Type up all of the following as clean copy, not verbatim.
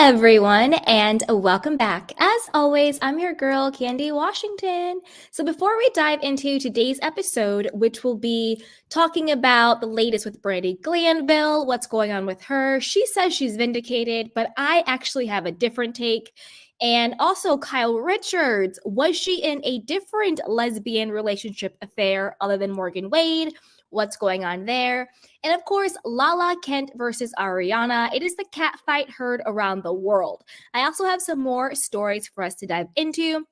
everyone, and welcome back. As always, I'm your girl, Candy Washington. So before we dive into today's episode, which will be talking about the latest with Brandi Glanville, what's going on with her, she says she's vindicated, but I actually have a different take. And also Kyle Richards, was she in a different lesbian relationship affair other than Morgan Wade? What's going on there? And of course, Lala Kent versus Ariana. It is the cat fight heard around the world. I also have some more stories for us to dive into.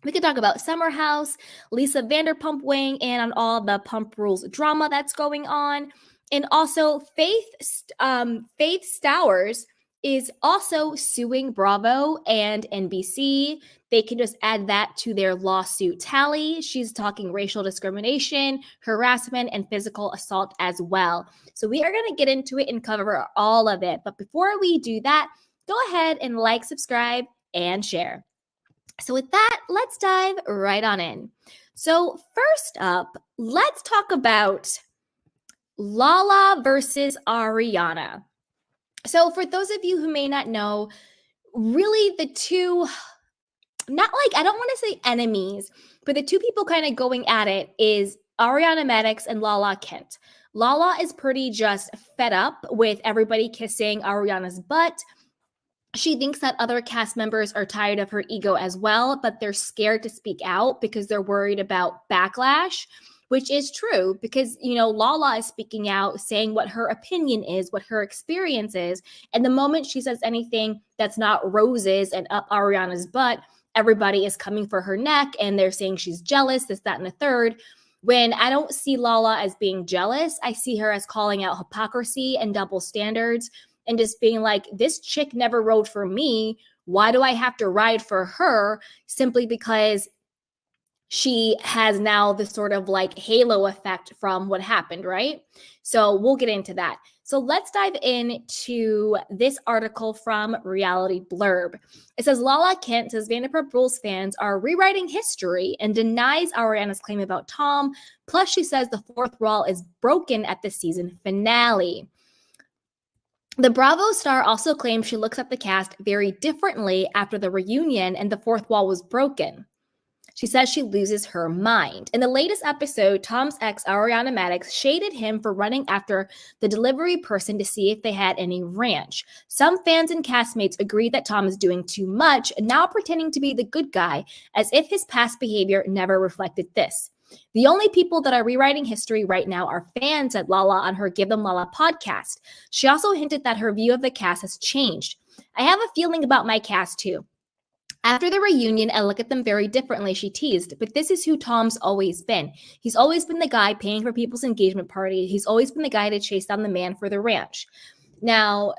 We could talk about Summer House, Lisa Vanderpump weighing in on all the Pump Rules drama that's going on. And also Faith Stowers is also suing Bravo and NBC. They can just add that to their lawsuit tally. She's talking racial discrimination, harassment, and physical assault as well. So we are going to get into it and cover all of it. But before we do that, go ahead and like, subscribe, and share. So with that, let's dive right on in. So first up, let's talk about Lala versus Ariana. So for those of you who may not know, really the two, not like, I don't want to say enemies, but the two people kind of going at it is Ariana Madix and Lala Kent. Lala is pretty just fed up with everybody kissing Ariana's butt. She thinks that other cast members are tired of her ego as well, but they're scared to speak out because they're worried about backlash, which is true because, Lala is speaking out, saying what her opinion is, what her experience is. And the moment she says anything that's not roses and up Ariana's butt, everybody is coming for her neck and they're saying she's jealous, this, that, and the third. When I don't see Lala as being jealous, I see her as calling out hypocrisy and double standards and just being like, this chick never rode for me. Why do I have to ride for her simply because she has now this sort of like halo effect from what happened, right? So we'll get into that. So let's dive into this article from Reality Blurb. It says, Lala Kent says Vanderpump Rules fans are rewriting history and denies Ariana's claim about Tom. Plus, she says the fourth wall is broken at the season finale. The Bravo star also claims she looks at the cast very differently after the reunion and the fourth wall was broken. She says she loses her mind. In the latest episode, Tom's ex, Ariana Madix, shaded him for running after the delivery person to see if they had any ranch. Some fans and castmates agree that Tom is doing too much, now pretending to be the good guy, as if his past behavior never reflected this. The only people that are rewriting history right now are fans, said Lala on her Give Them Lala podcast. She also hinted that her view of the cast has changed. I have a feeling about my cast too. After the reunion, I look at them very differently, she teased, but this is who Tom's always been. He's always been the guy paying for people's engagement party. He's always been the guy to chase down the man for the ranch. Now,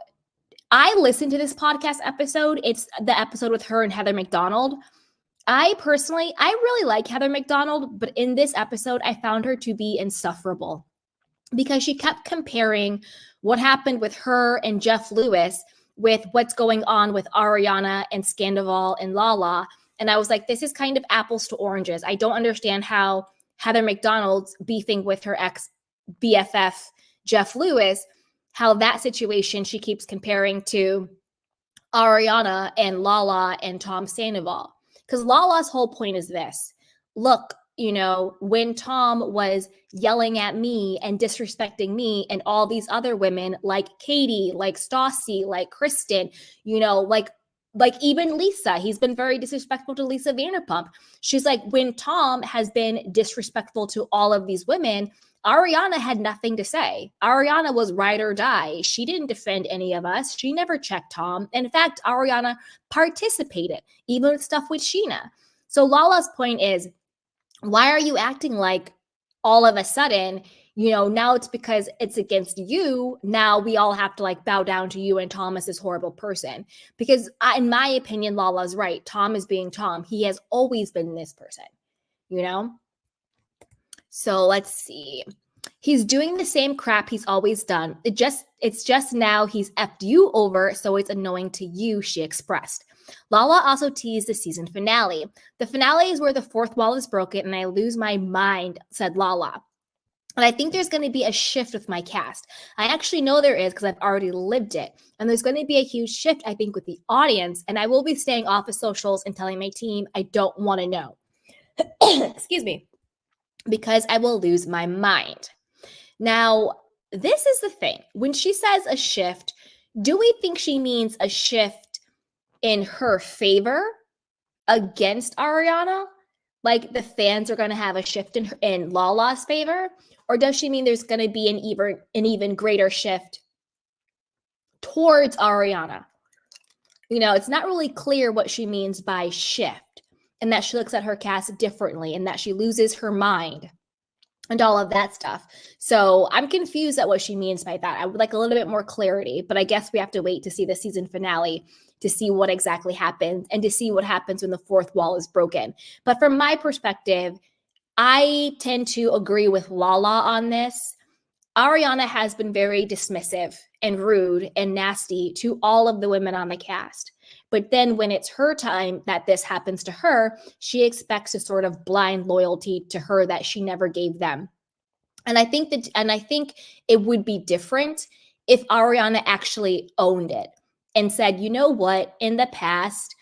I listened to this podcast episode. It's the episode with her and Heather McDonald. I really like Heather McDonald, but in this episode, I found her to be insufferable because she kept comparing what happened with her and Jeff Lewis with what's going on with Ariana and Scandival and Lala. And I was like, this is kind of apples to oranges. I don't understand how Heather McDonald's beefing with her ex-BFF, Jeff Lewis, how that situation she keeps comparing to Ariana and Lala and Tom Sandoval. Because Lala's whole point is this. Look, when Tom was yelling at me and disrespecting me and all these other women like Katie, like Stassi, like Kristen, like even Lisa, he's been very disrespectful to Lisa Vanderpump. She's like, when Tom has been disrespectful to all of these women, Ariana had nothing to say. Ariana was ride or die. She didn't defend any of us. She never checked Tom. In fact, Ariana participated, even with stuff with Sheena. So Lala's point is, why are you acting like all of a sudden, now it's because it's against you. Now we all have to like bow down to you and Tom is this horrible person. Because in my opinion, Lala's right. Tom is being Tom. He has always been this person, So let's see. He's doing the same crap he's always done. It's just now he's effed you over, so it's annoying to you, she expressed. Lala also teased the season finale. The finale is where the fourth wall is broken and I lose my mind, said Lala. And I think there's going to be a shift with my cast. I actually know there is because I've already lived it. And there's going to be a huge shift, I think, with the audience. And I will be staying off of socials and telling my team I don't want to know. Excuse me. Because I will lose my mind. Now, this is the thing. When she says a shift, do we think she means a shift in her favor against Ariana? Like the fans are going to have a shift in Lala's favor? Or does she mean there's going to be an even greater shift towards Ariana? You know, it's not really clear what she means by shift, and that she looks at her cast differently, and that she loses her mind and all of that stuff. So I'm confused at what she means by that. I would like a little bit more clarity, but I guess we have to wait to see the season finale to see what exactly happens and to see what happens when the fourth wall is broken. But from my perspective, I tend to agree with Lala on this. Ariana has been very dismissive and rude and nasty to all of the women on the cast. But then when it's her time that this happens to her, she expects a sort of blind loyalty to her that she never gave them. And I think it would be different if Ariana actually owned it and said, you know what, in the past,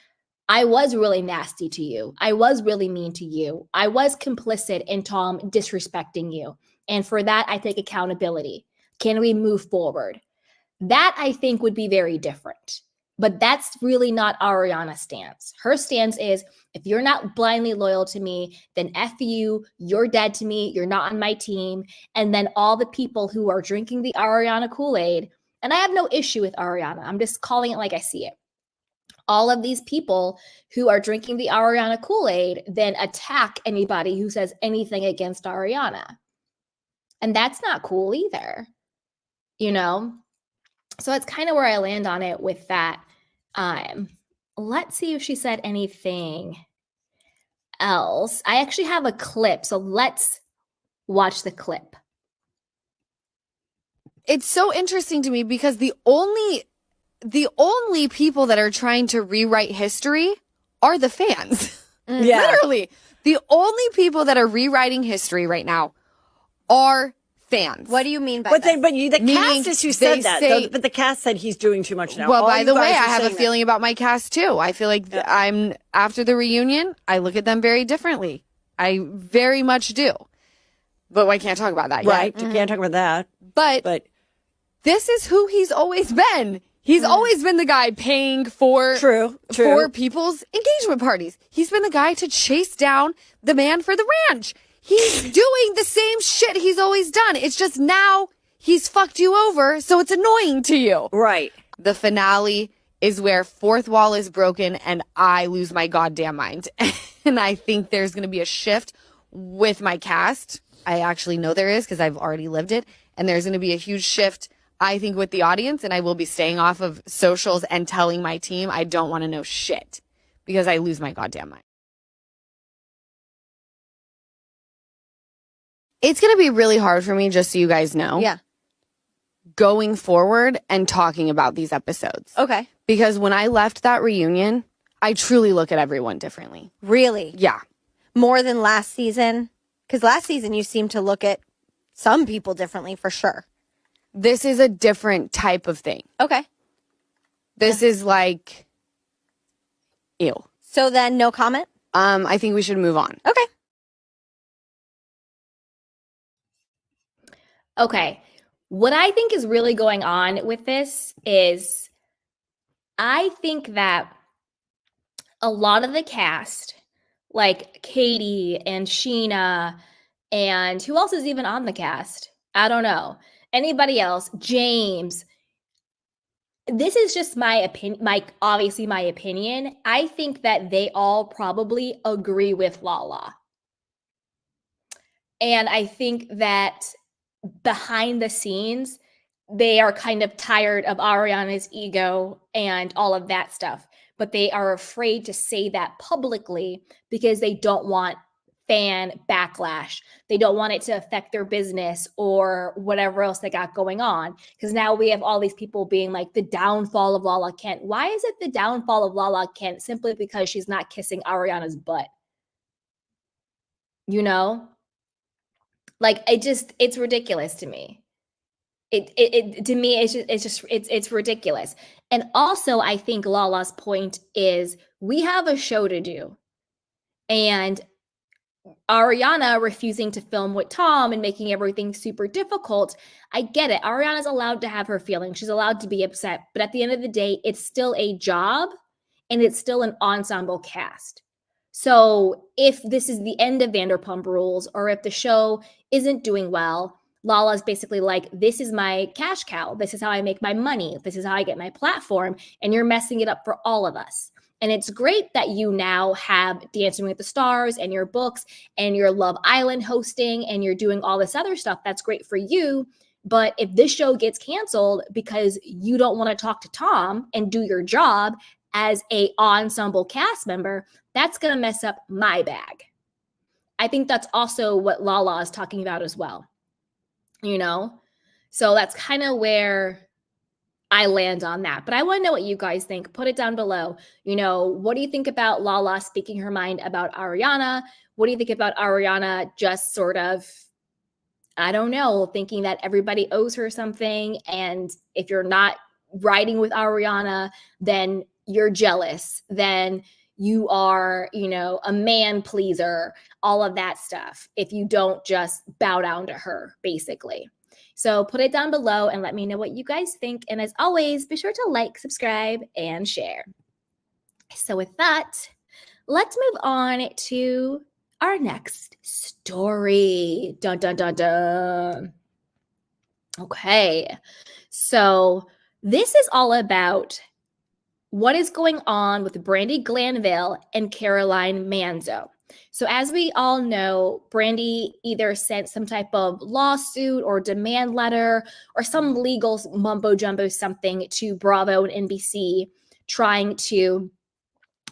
I was really nasty to you. I was really mean to you. I was complicit in Tom disrespecting you. And for that, I take accountability. Can we move forward? That I think would be very different. But that's really not Ariana's stance. Her stance is, if you're not blindly loyal to me, then F you, you're dead to me, you're not on my team. And then all the people who are drinking the Ariana Kool-Aid, and I have no issue with Ariana, I'm just calling it like I see it. All of these people who are drinking the Ariana Kool-Aid then attack anybody who says anything against Ariana. And that's not cool either, you know? So that's kind of where I land on it with that. Let's see if she said anything else. I actually have a clip, so let's watch the clip. It's so interesting to me because the only people that are trying to rewrite history are the fans. Yeah. Literally. The only people that are rewriting history right now are fans. What do you mean by But that? the cast is who said that. But the cast said he's doing too much now. Well, All by you the way, guys I are have a saying feeling about my cast too. I feel like I'm after the reunion, I look at them very differently. I very much do. But I can't talk about that that. Right. yet. You can't talk about that. But this is who he's always been. He's always been the guy paying for for people's engagement parties. He's been the guy to chase down the man for the ranch. He's doing the same shit he's always done. It's just now he's fucked you over, so it's annoying to you. Right. The finale is where fourth wall is broken and I lose my goddamn mind. And I think there's going to be a shift with my cast. I actually know there is because I've already lived it. And there's going to be a huge shift, I think, with the audience. And I will be staying off of socials and telling my team I don't want to know shit because I lose my goddamn mind. It's going to be really hard for me, just so you guys know. Yeah. Going forward and talking about these episodes. Okay. Because when I left that reunion, I truly look at everyone differently. Really? Yeah. More than last season? Because last season you seemed to look at some people differently for sure. This is a different type of thing. Okay. This is like, ew. So then no comment? I think we should move on. Okay. Okay. What I think is really going on with this is I think that a lot of the cast, like Katie and Sheena, and who else is even on the cast? I don't know. Anybody else? James. This is just my opinion, obviously my opinion. I think that they all probably agree with Lala. And I think that behind the scenes, they are kind of tired of Ariana's ego and all of that stuff, but they are afraid to say that publicly because they don't want fan backlash. They don't want it to affect their business or whatever else they got going on. Because now we have all these people being like the downfall of Lala Kent. Why is it the downfall of Lala Kent? Simply because she's not kissing Ariana's butt. You know? Like, it's ridiculous to me. To me, it's ridiculous. And also, I think Lala's point is we have a show to do. And Ariana refusing to film with Tom and making everything super difficult. I get it. Ariana's allowed to have her feelings. She's allowed to be upset. But at the end of the day, it's still a job and it's still an ensemble cast. So if this is the end of Vanderpump Rules, or if the show isn't doing well, Lala's basically like, this is my cash cow. This is how I make my money. This is how I get my platform. And you're messing it up for all of us. And it's great that you now have Dancing with the Stars and your books and your Love Island hosting and you're doing all this other stuff. That's great for you. But if this show gets canceled because you don't want to talk to Tom and do your job as a ensemble cast member, that's going to mess up my bag. I think that's also what Lala is talking about as well. You know? So that's kind of where I land on that. But I want to know what you guys think. Put it down below. You know, what do you think about Lala speaking her mind about Ariana? What do you think about Ariana just sort of, I don't know, thinking that everybody owes her something? And if you're not riding with Ariana, then you're jealous. Then you are, you know, a man pleaser, all of that stuff. If you don't just bow down to her, basically. So put it down below and let me know what you guys think. And as always, be sure to like, subscribe, and share. So with that, let's move on to our next story. Dun, dun, dun, dun. Okay. So this is all about what is going on with Brandi Glanville and Caroline Manzo. So as we all know, Brandi either sent some type of lawsuit or demand letter or some legal mumbo jumbo something to Bravo and NBC, trying to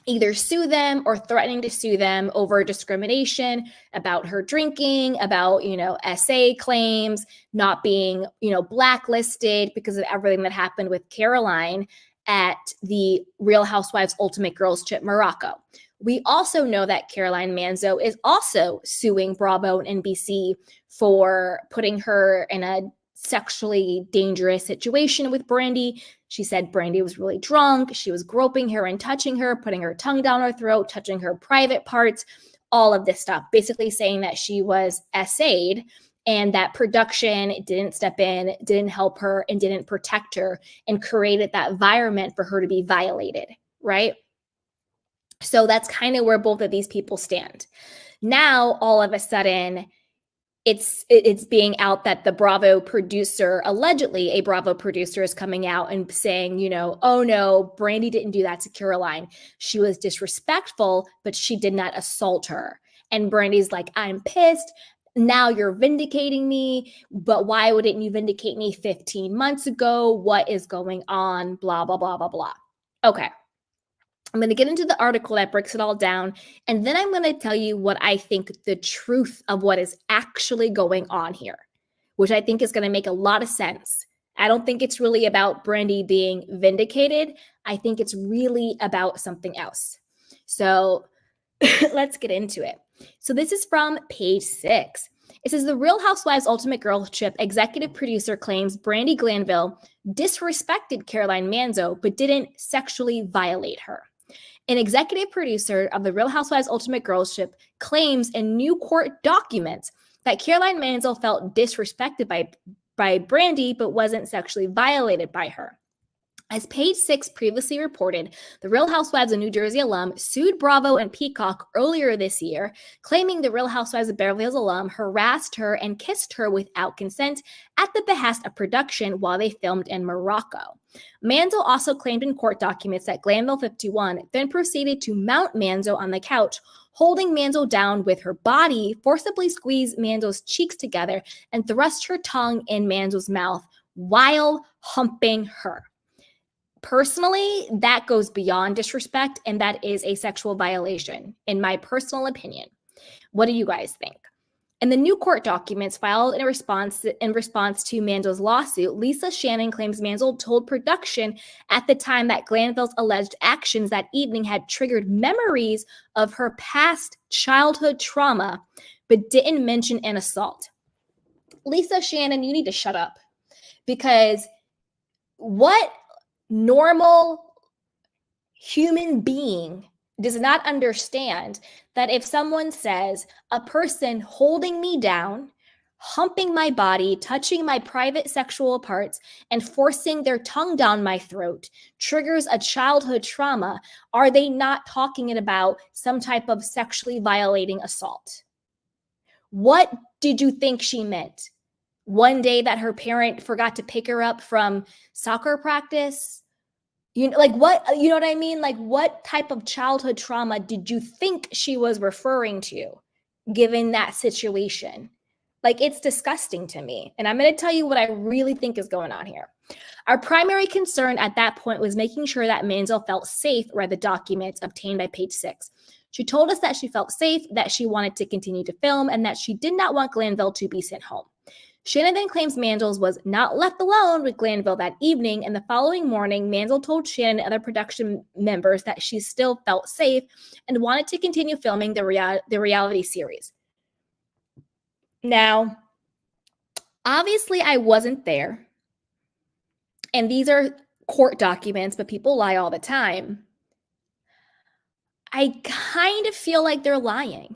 either sue them or threatening to sue them over discrimination about her drinking, about, you know, SA claims, not being, you know, blacklisted because of everything that happened with Caroline at the Real Housewives Ultimate Girls Trip Morocco. We also know that Caroline Manzo is also suing Bravo and NBC for putting her in a sexually dangerous situation with Brandi. She said Brandi was really drunk. She was groping her and touching her, putting her tongue down her throat, touching her private parts, all of this stuff, basically saying that she was SA'd and that production didn't step in, didn't help her, and didn't protect her and created that environment for her to be violated, right? So that's kind of where both of these people stand. Now, all of a sudden, it's being out that the Bravo producer, allegedly a Bravo producer, is coming out and saying, you know, oh no, Brandi didn't do that to Caroline. She was disrespectful, but she did not assault her. And Brandi's like, I'm pissed. Now you're vindicating me, but why wouldn't you vindicate me 15 months ago? What is going on? Blah, blah, blah, blah, blah. Okay. I'm going to get into the article that breaks it all down, and then I'm going to tell you what I think the truth of what is actually going on here, which I think is going to make a lot of sense. I don't think it's really about Brandi being vindicated. I think it's really about something else. So let's get into it. So this is from page 6. It says the Real Housewives Ultimate Girls Trip executive producer claims Brandi Glanville disrespected Caroline Manzo but didn't sexually violate her. An executive producer of the Real Housewives Ultimate Girls Trip claims in new court documents that Caroline Manzo felt disrespected by Brandi but wasn't sexually violated by her. As page 6 previously reported, the Real Housewives of New Jersey alum sued Bravo and Peacock earlier this year, claiming the Real Housewives of Beverly Hills alum harassed her and kissed her without consent at the behest of production while they filmed in Morocco. Manzo also claimed in court documents that Glanville 51 then proceeded to mount Manzo on the couch, holding Manzo down with her body, forcibly squeezed Manzo's cheeks together, and thrust her tongue in Manzo's mouth while humping her. Personally, that goes beyond disrespect, and that is a sexual violation, in my personal opinion. What do you guys think? In the new court documents filed in response to Manzo's lawsuit, Lisa Shannon claims Manzo told production at the time that Glanville's alleged actions that evening had triggered memories of her past childhood trauma, but didn't mention an assault. Lisa, Shannon, you need to shut up, because what normal human being does not understand that if someone says a person holding me down, humping my body, touching my private sexual parts, and forcing their tongue down my throat triggers a childhood trauma, are they not talking about some type of sexually violating assault? What did you think she meant? One day that her parent forgot to pick her up from soccer practice? You know, like what, you know what I mean? Like what type of childhood trauma did you think she was referring to given that situation? Like, it's disgusting to me. And I'm going to tell you what I really think is going on here. Our primary concern at that point was making sure that Mansell felt safe, read the documents obtained by page 6. She told us that she felt safe, that she wanted to continue to film, and that she did not want Glanville to be sent home. Shannon then claims Mansell was not left alone with Glanville that evening, and the following morning, Mansell told Shannon and other production members that she still felt safe and wanted to continue filming the reality series. Now, obviously, I wasn't there, and these are court documents, but people lie all the time. I kind of feel like they're lying,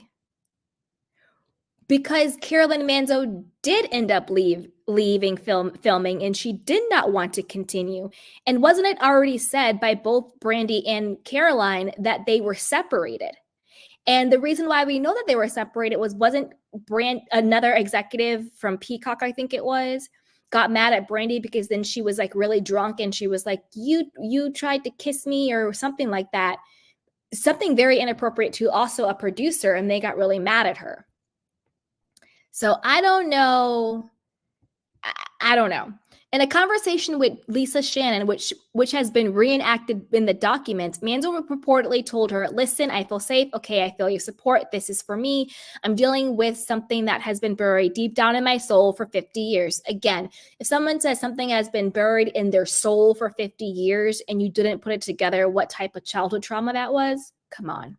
because Carolyn Manzo did end up leaving filming, and she did not want to continue. And wasn't it already said by both Brandi and Caroline that they were separated? And the reason why we know that they were separated wasn't another executive from Peacock, I think it was, got mad at Brandi because then she was like really drunk and she was like, you tried to kiss me or something like that. Something very inappropriate to also a producer, and they got really mad at her. So I don't know. I don't know. In a conversation with Lisa Shannon, which has been reenacted in the documents, Mansell reportedly told her, listen, I feel safe. Okay, I feel your support. This is for me. I'm dealing with something that has been buried deep down in my soul for 50 years. Again, if someone says something has been buried in their soul for 50 years and you didn't put it together, what type of childhood trauma that was, come on.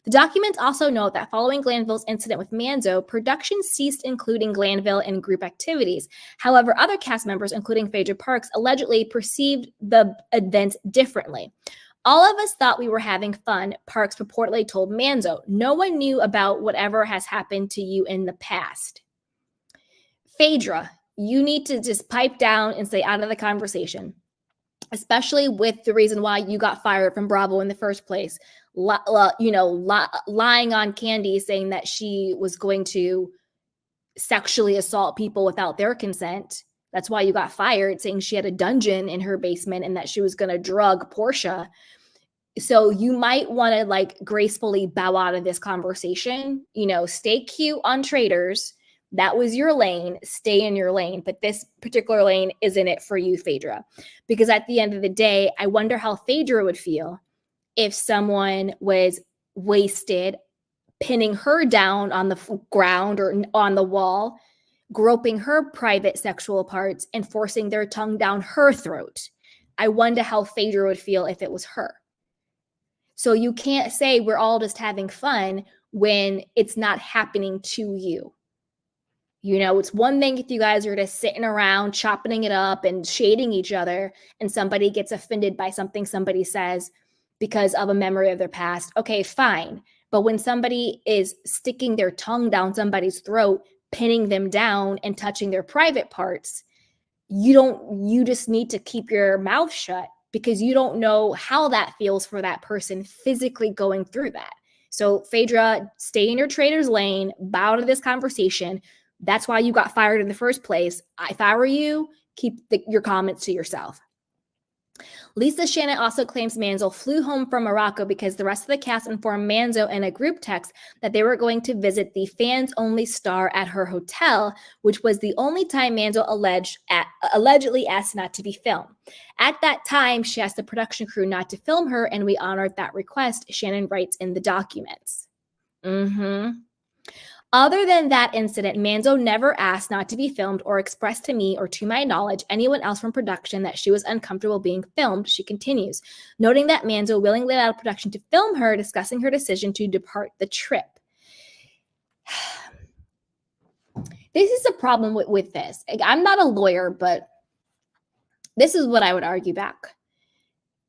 The documents also note that following Glanville's incident with Manzo, production ceased including Glanville in group activities. However, other cast members, including Phaedra Parks, allegedly perceived the events differently. All of us thought we were having fun, Parks purportedly told Manzo. No one knew about whatever has happened to you in the past. Phaedra, you need to just pipe down and stay out of the conversation, especially with the reason why you got fired from Bravo in the first place. Lying on Candy, saying that she was going to sexually assault people without their consent. That's why you got fired, saying she had a dungeon in her basement and that she was going to drug Portia. So you might want to like gracefully bow out of this conversation. You know, stay cute on Traders. That was your lane. Stay in your lane. But this particular lane isn't it for you, Phaedra. Because at the end of the day, I wonder how Phaedra would feel if someone was wasted, pinning her down on the ground or on the wall, groping her private sexual parts, and forcing their tongue down her throat. I wonder how Phaedra would feel if it was her. So you can't say we're all just having fun when it's not happening to you. You know, it's one thing if you guys are just sitting around chopping it up and shading each other and somebody gets offended by something somebody says because of a memory of their past. Okay, fine. But when somebody is sticking their tongue down somebody's throat, pinning them down and touching their private parts, you just need to keep your mouth shut, because you don't know how that feels for that person physically going through that. So Phaedra, stay in your Trader's lane, bow to this conversation. That's why you got fired in the first place. If I were you, keep your comments to yourself. Lisa Shannon also claims Manzo flew home from Morocco because the rest of the cast informed Manzo in a group text that they were going to visit the fans-only star at her hotel, which was the only time Manzo allegedly asked not to be filmed. At that time, she asked the production crew not to film her, and we honored that request, Shannon writes in the documents. Other than that incident, Manzo never asked not to be filmed or expressed to me or, to my knowledge, anyone else from production that she was uncomfortable being filmed, she continues, noting that Manzo willingly allowed production to film her, discussing her decision to depart the trip. This is a problem with this. I'm not a lawyer, but this is what I would argue back.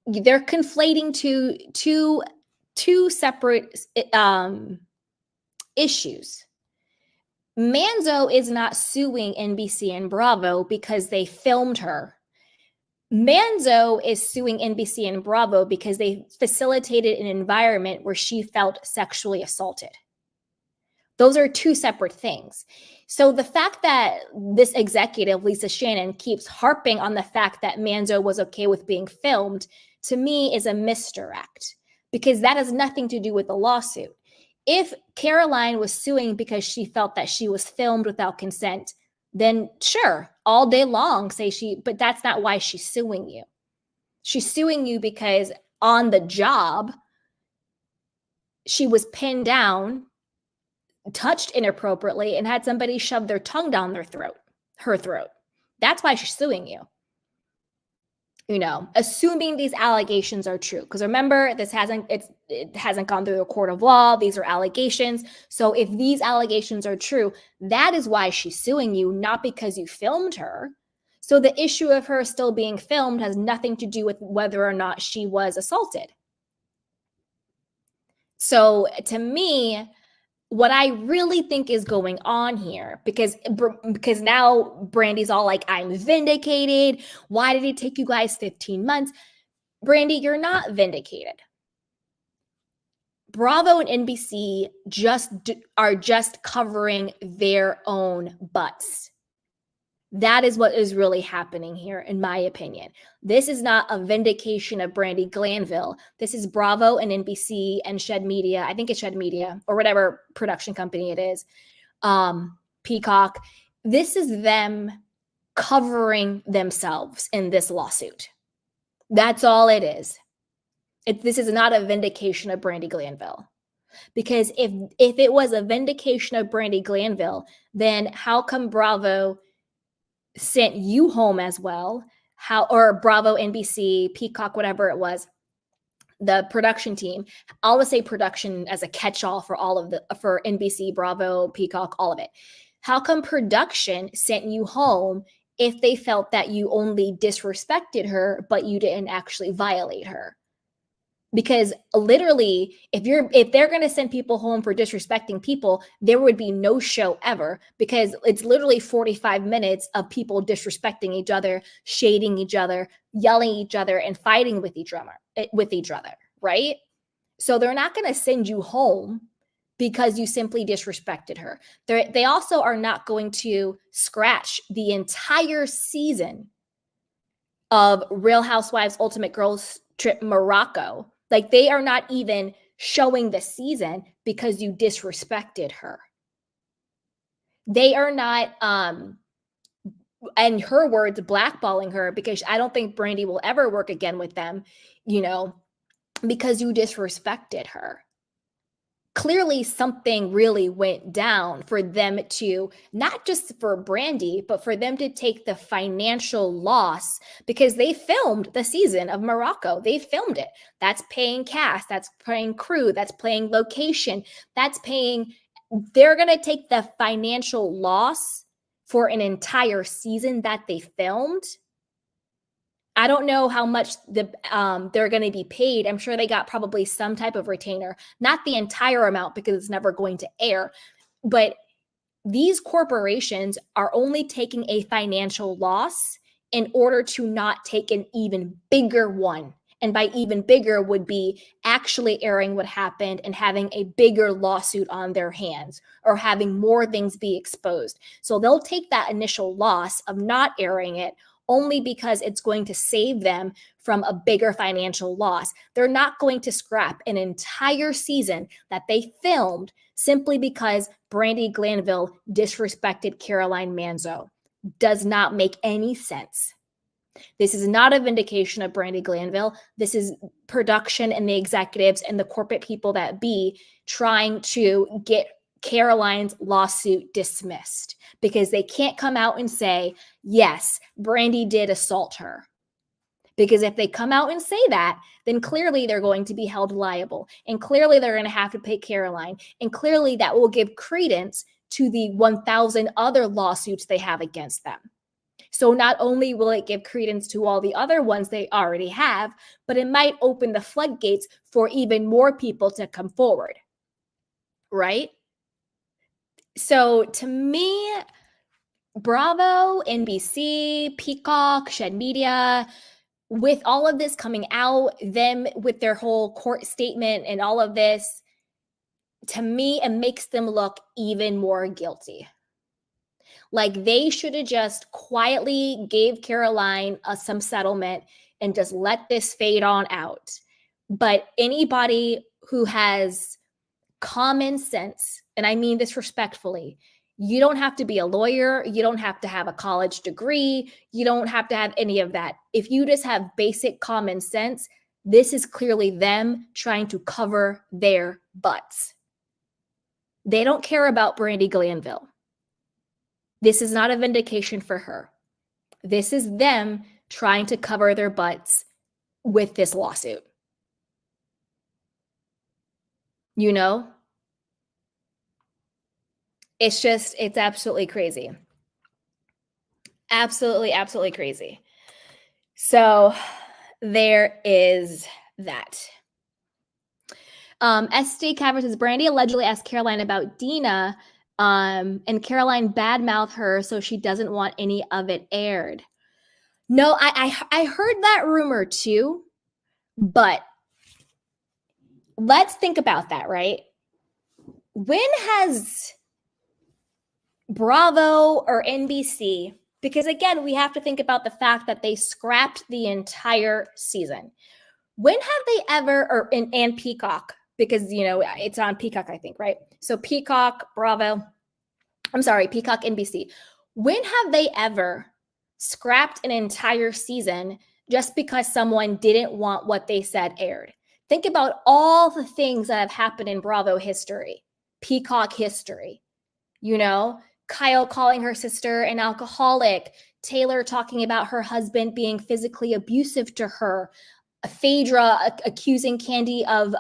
They're conflating two separate issues. Manzo is not suing NBC and Bravo because they filmed her. Manzo is suing NBC and Bravo because they facilitated an environment where she felt sexually assaulted. Those are two separate things. So the fact that this executive, Lisa Shannon, keeps harping on the fact that Manzo was okay with being filmed, to me is a misdirect, because that has nothing to do with the lawsuit. If Caroline was suing because she felt that she was filmed without consent, then sure, all day long say but that's not why she's suing you. She's suing you because on the job, she was pinned down, touched inappropriately, and had somebody shove their tongue down her throat. That's why she's suing you. Assuming these allegations are true. Because remember, it hasn't gone through the court of law. These are allegations. So if these allegations are true, that is why she's suing you, not because you filmed her. So the issue of her still being filmed has nothing to do with whether or not she was assaulted. So to me, what I really think is going on here, because now Brandi's all like, I'm vindicated. Why did it take you guys 15 months? Brandi, you're not vindicated. Bravo and NBC are just covering their own butts. That is what is really happening here, in my opinion. This is not a vindication of Brandi Glanville. This is Bravo and NBC and Shed Media. I think it's Shed Media or whatever production company it is. Peacock. This is them covering themselves in this lawsuit. That's all it is. This is not a vindication of Brandi Glanville. Because if it was a vindication of Brandi Glanville, then how come Bravo sent you home as well? Or Bravo, NBC, Peacock, whatever it was, the production team. I'll just say production as a catch-all for NBC, Bravo, Peacock, all of it. How come production sent you home if they felt that you only disrespected her, but you didn't actually violate her? Because literally, if they're going to send people home for disrespecting people, there would be no show ever, because it's literally 45 minutes of people disrespecting each other, shading each other, yelling at each other, and fighting with each other, right? So they're not going to send you home because you simply disrespected her. They also are not going to scratch the entire season of Real Housewives Ultimate Girls Trip Morocco. Like, they are not even showing the season because you disrespected her. They are not, in her words, blackballing her, because I don't think Brandi will ever work again with them, because you disrespected her. Clearly something really went down for them to, not just for Brandi, but for them to take the financial loss, because they filmed the season of Morocco. They filmed it. That's paying cast, that's paying crew, that's paying location, they're going to take the financial loss for an entire season that they filmed. I don't know how much they're going to be paid. I'm sure they got probably some type of retainer, not the entire amount because it's never going to air. But these corporations are only taking a financial loss in order to not take an even bigger one. And by even bigger would be actually airing what happened and having a bigger lawsuit on their hands, or having more things be exposed. So they'll take that initial loss of not airing it only because it's going to save them from a bigger financial loss. They're not going to scrap an entire season that they filmed simply because Brandi Glanville disrespected Caroline Manzo. Does not make any sense. This is not a vindication of Brandi Glanville. This is production and the executives and the corporate people that be trying to get Caroline's lawsuit dismissed, because they can't come out and say, yes, Brandi did assault her. Because if they come out and say that, then clearly they're going to be held liable. And clearly they're going to have to pay Caroline. And clearly that will give credence to the 1,000 other lawsuits they have against them. So not only will it give credence to all the other ones they already have, but it might open the floodgates for even more people to come forward, right? So to me, Bravo, NBC, Peacock, Shed Media, with all of this coming out, them with their whole court statement and all of this, to me, it makes them look even more guilty. Like they should have just quietly gave Caroline some settlement and just let this fade on out. But anybody who has common sense, and I mean this respectfully, you don't have to be a lawyer. You don't have to have a college degree. You don't have to have any of that. If you just have basic common sense, this is clearly them trying to cover their butts. They don't care about Brandi Glanville. This is not a vindication for her. This is them trying to cover their butts with this lawsuit. You know? It's absolutely crazy. Absolutely, absolutely crazy. So there is that. SD Cavers says Brandi allegedly asked Caroline about Dina, and Caroline badmouthed her, so she doesn't want any of it aired. No, I heard that rumor too, but let's think about that, right? When has Bravo or NBC, because again, we have to think about the fact that they scrapped the entire season. When have they ever, and Peacock, because, you know, it's on Peacock, I think, right? So Peacock, Bravo, Peacock, NBC. When have they ever scrapped an entire season just because someone didn't want what they said aired? Think about all the things that have happened in Bravo history, Peacock history, you know, Kyle calling her sister an alcoholic, Taylor talking about her husband being physically abusive to her, Phaedra accusing Candy of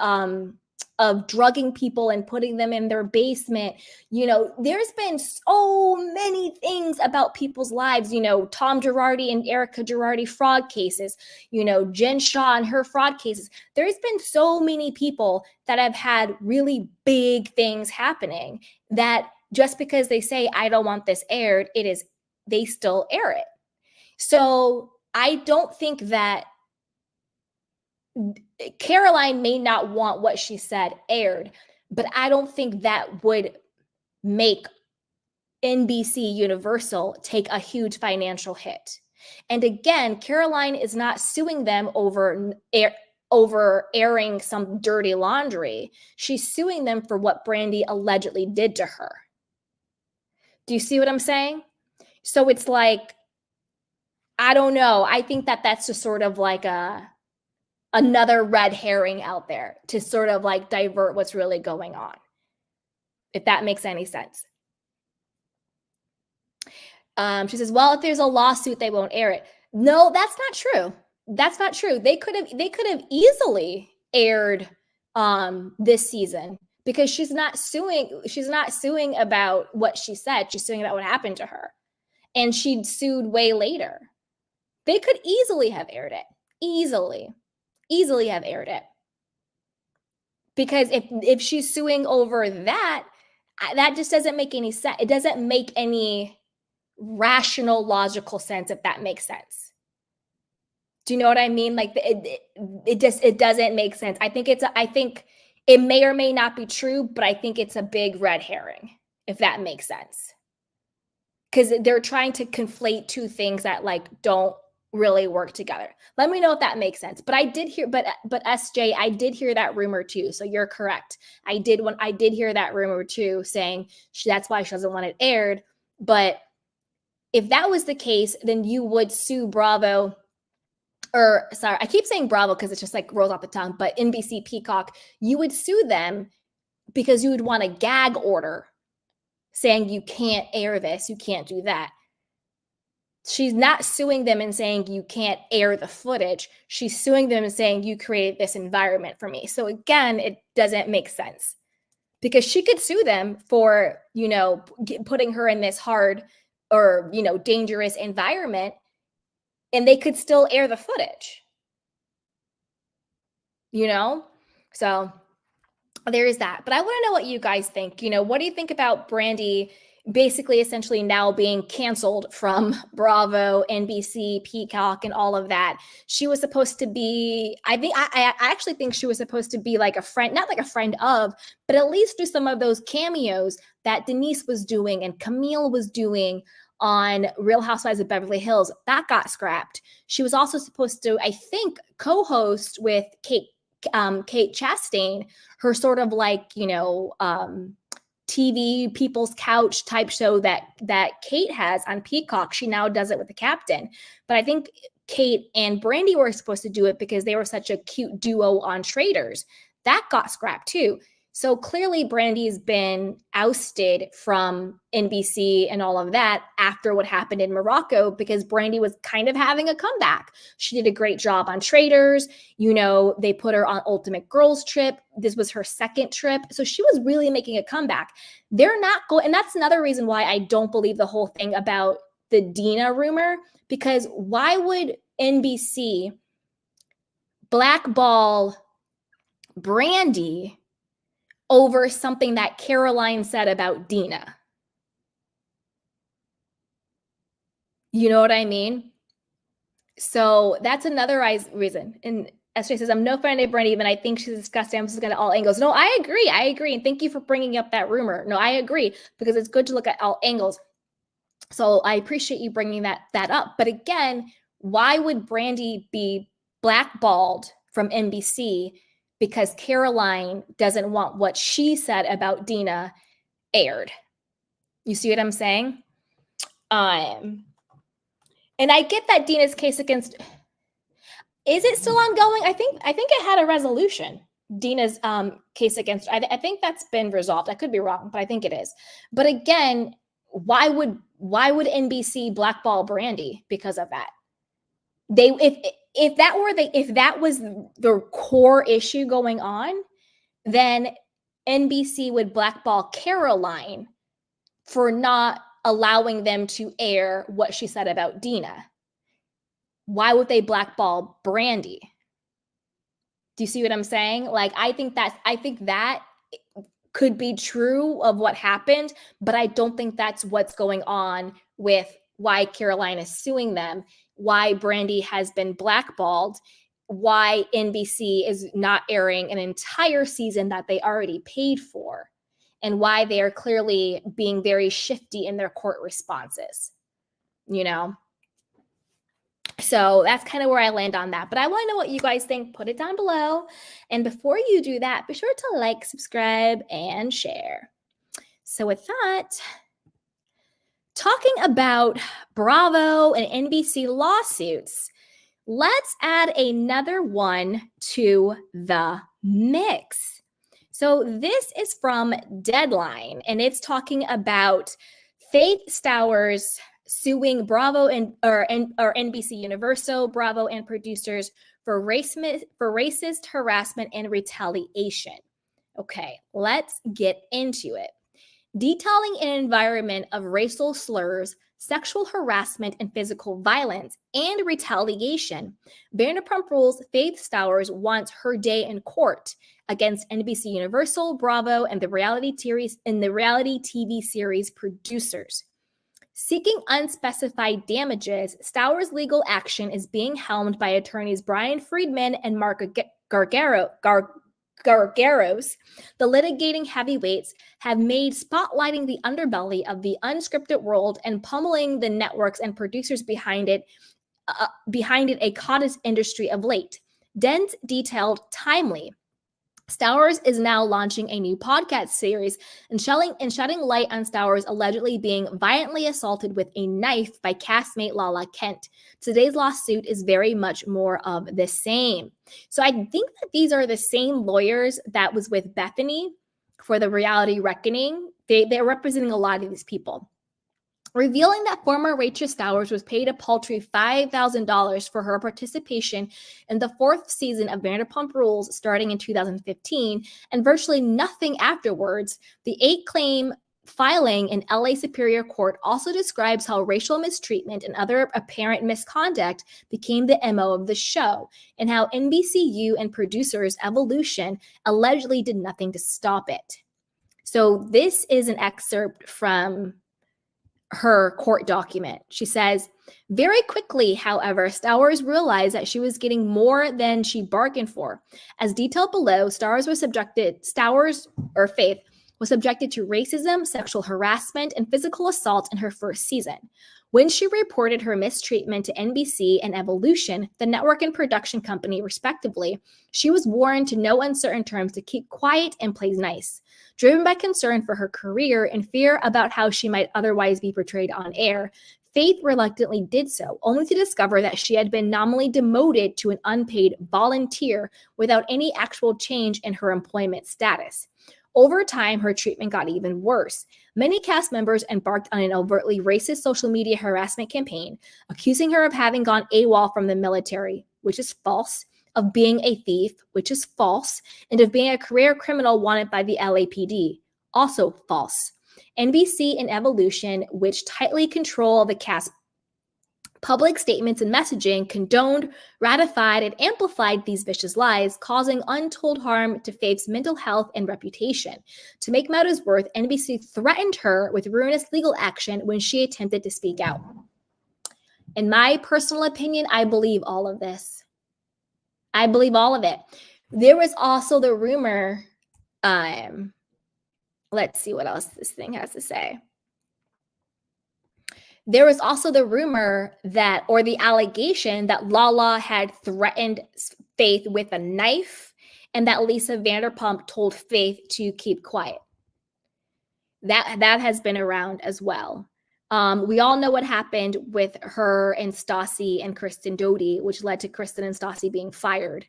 drugging people and putting them in their basement. You know, there's been so many things about people's lives, you know, Tom Girardi and Erica Girardi fraud cases, you know, Jen Shaw and her fraud cases. There's been so many people that have had really big things happening that just because they say, I don't want this aired, they still air it. So I don't think that Caroline may not want what she said aired, but I don't think that would make NBC Universal take a huge financial hit. And again, Caroline is not suing them over airing some dirty laundry. She's suing them for what Brandi allegedly did to her. Do you see what I'm saying? So it's like, I don't know. I think that that's just sort of like another red herring out there to sort of like divert what's really going on, if that makes any sense. She says, well, if there's a lawsuit, they won't air it. No, that's not true. That's not true. They could have easily aired this season because she's not suing about what she said. She's suing about what happened to her. And she sued way later. They could easily have aired it. Easily have aired it. Because if she's suing over that just doesn't make any sense. It doesn't make any rational, logical sense, if that makes sense. Do you know what I mean? Like it doesn't make sense. I think it may or may not be true, but I think it's a big red herring, if that makes sense. Because they're trying to conflate two things that like don't really work together. Let me know if that makes sense. But I did hear, but SJ, I did hear that rumor too. So you're correct. I did hear that rumor too, saying that's why she doesn't want it aired. But if that was the case, then you would sue Bravo, or sorry, I keep saying Bravo because it's just like rolls off the tongue, but NBC Peacock, you would sue them because you would want a gag order saying you can't air this, you can't do that. She's not suing them and saying you can't air the footage. She's suing them and saying you created this environment for me. So again, it doesn't make sense. because she could sue them for, putting her in this hard or, dangerous environment, and they could still air the footage, So there is that. But I want to know what you guys think. What do you think about Brandi basically essentially now being canceled from Bravo, NBC, Peacock, and all of that? She was supposed to be, I actually think she was supposed to be like a friend, not like a friend of, but at least do some of those cameos that Denise was doing and Camille was doing on Real Housewives of Beverly Hills. That got scrapped. She was also supposed to, I think, co-host with Kate Chastain, her sort of like, TV People's Couch type show that Kate has on Peacock. She now does it with the captain. But I think Kate and Brandi were supposed to do it because they were such a cute duo on Traders. That got scrapped too. So clearly Brandi's been ousted from NBC and all of that after what happened in Morocco, because Brandi was kind of having a comeback. She did a great job on Traders. They put her on Ultimate Girls Trip. This was her second trip. So she was really making a comeback. They're not going, and that's another reason why I don't believe the whole thing about the Dina rumor, because why would NBC blackball Brandi over something that Caroline said about Dina? You know what I mean? So that's another reason. And SJ says, I'm no fan of Brandi, and I think she's discussed Amazon at all angles. No, I agree. And thank you for bringing up that rumor. No, I agree, because it's good to look at all angles. So I appreciate you bringing that up. But again, why would Brandi be blackballed from NBC because Caroline doesn't want what she said about Dina aired? You see what I'm saying? And I get that Dina's case against, is it still ongoing? I think it had a resolution. Dina's case against, I think that's been resolved. I could be wrong, but I think it is. But again, why would NBC blackball Brandi because of that? If that was the core issue going on, then NBC would blackball Caroline for not allowing them to air what she said about Dina. Why would they blackball Brandi? Do you see what I'm saying? Like, I think that could be true of what happened, but I don't think that's what's going on with why Caroline is suing them, why Brandi has been blackballed, why NBC is not airing an entire season that they already paid for, and why they are clearly being very shifty in their court responses, So that's kind of where I land on that. But I want to know what you guys think. Put it down below. And before you do that, be sure to like, subscribe, and share. So with that, talking about Bravo and NBC lawsuits, let's add another one to the mix. So this is from Deadline, and it's talking about Faith Stowers suing Bravo or NBC Universal, Bravo, and producers for racist harassment and retaliation. Okay, let's get into it. Detailing an environment of racial slurs, sexual harassment, and physical violence and retaliation, Vanderpump Rules' Faith Stowers wants her day in court against NBC Universal, Bravo, and the reality TV series producers. Seeking unspecified damages, Stowers' legal action is being helmed by attorneys Brian Friedman and Mark Gargaros. The litigating heavyweights have made spotlighting the underbelly of the unscripted world and pummeling the networks and producers behind it a cottage industry of late. Dense, detailed, timely. Stowers is now launching a new podcast series and shedding light on Stowers allegedly being violently assaulted with a knife by castmate Lala Kent. Today's lawsuit is very much more of the same. So I think that these are the same lawyers that was with Bethany for the Reality Reckoning. They're representing a lot of these people. revealing that former waitress Stowers was paid a paltry $5,000 for her participation in the 4th season of Vanderpump Rules starting in 2015, and virtually nothing afterwards. The 8-claim filing in LA Superior Court also describes how racial mistreatment and other apparent misconduct became the MO of the show, and how NBCU and producers Evolution allegedly did nothing to stop it. So this is an excerpt from her court document. She says, very quickly, however, Stowers realized that she was getting more than she bargained for. As detailed below, Faith was subjected to racism, sexual harassment, and physical assault in her first season. When she reported her mistreatment to NBC and Evolution, the network and production company, respectively, she was warned to no uncertain terms to keep quiet and play nice. Driven by concern for her career and fear about how she might otherwise be portrayed on air, Faith reluctantly did so, only to discover that she had been nominally demoted to an unpaid volunteer without any actual change in her employment status. Over time, her treatment got even worse. Many cast members embarked on an overtly racist social media harassment campaign, accusing her of having gone AWOL from the military, which is false, of being a thief, which is false, and of being a career criminal wanted by the LAPD, also false. NBC and Evolution, which tightly control the cast's public statements and messaging, condoned, ratified, and amplified these vicious lies, causing untold harm to Faith's mental health and reputation. To make matters worse, NBC threatened her with ruinous legal action when she attempted to speak out. In my personal opinion, I believe all of this. I believe all of it. There was also the rumor, let's see what else this thing has to say. There was also the rumor that, or the allegation that Lala had threatened Faith with a knife and that Lisa Vanderpump told Faith to keep quiet. That has been around as well. We all know what happened with her and Stassi and Kristen Doty, which led to Kristen and Stassi being fired.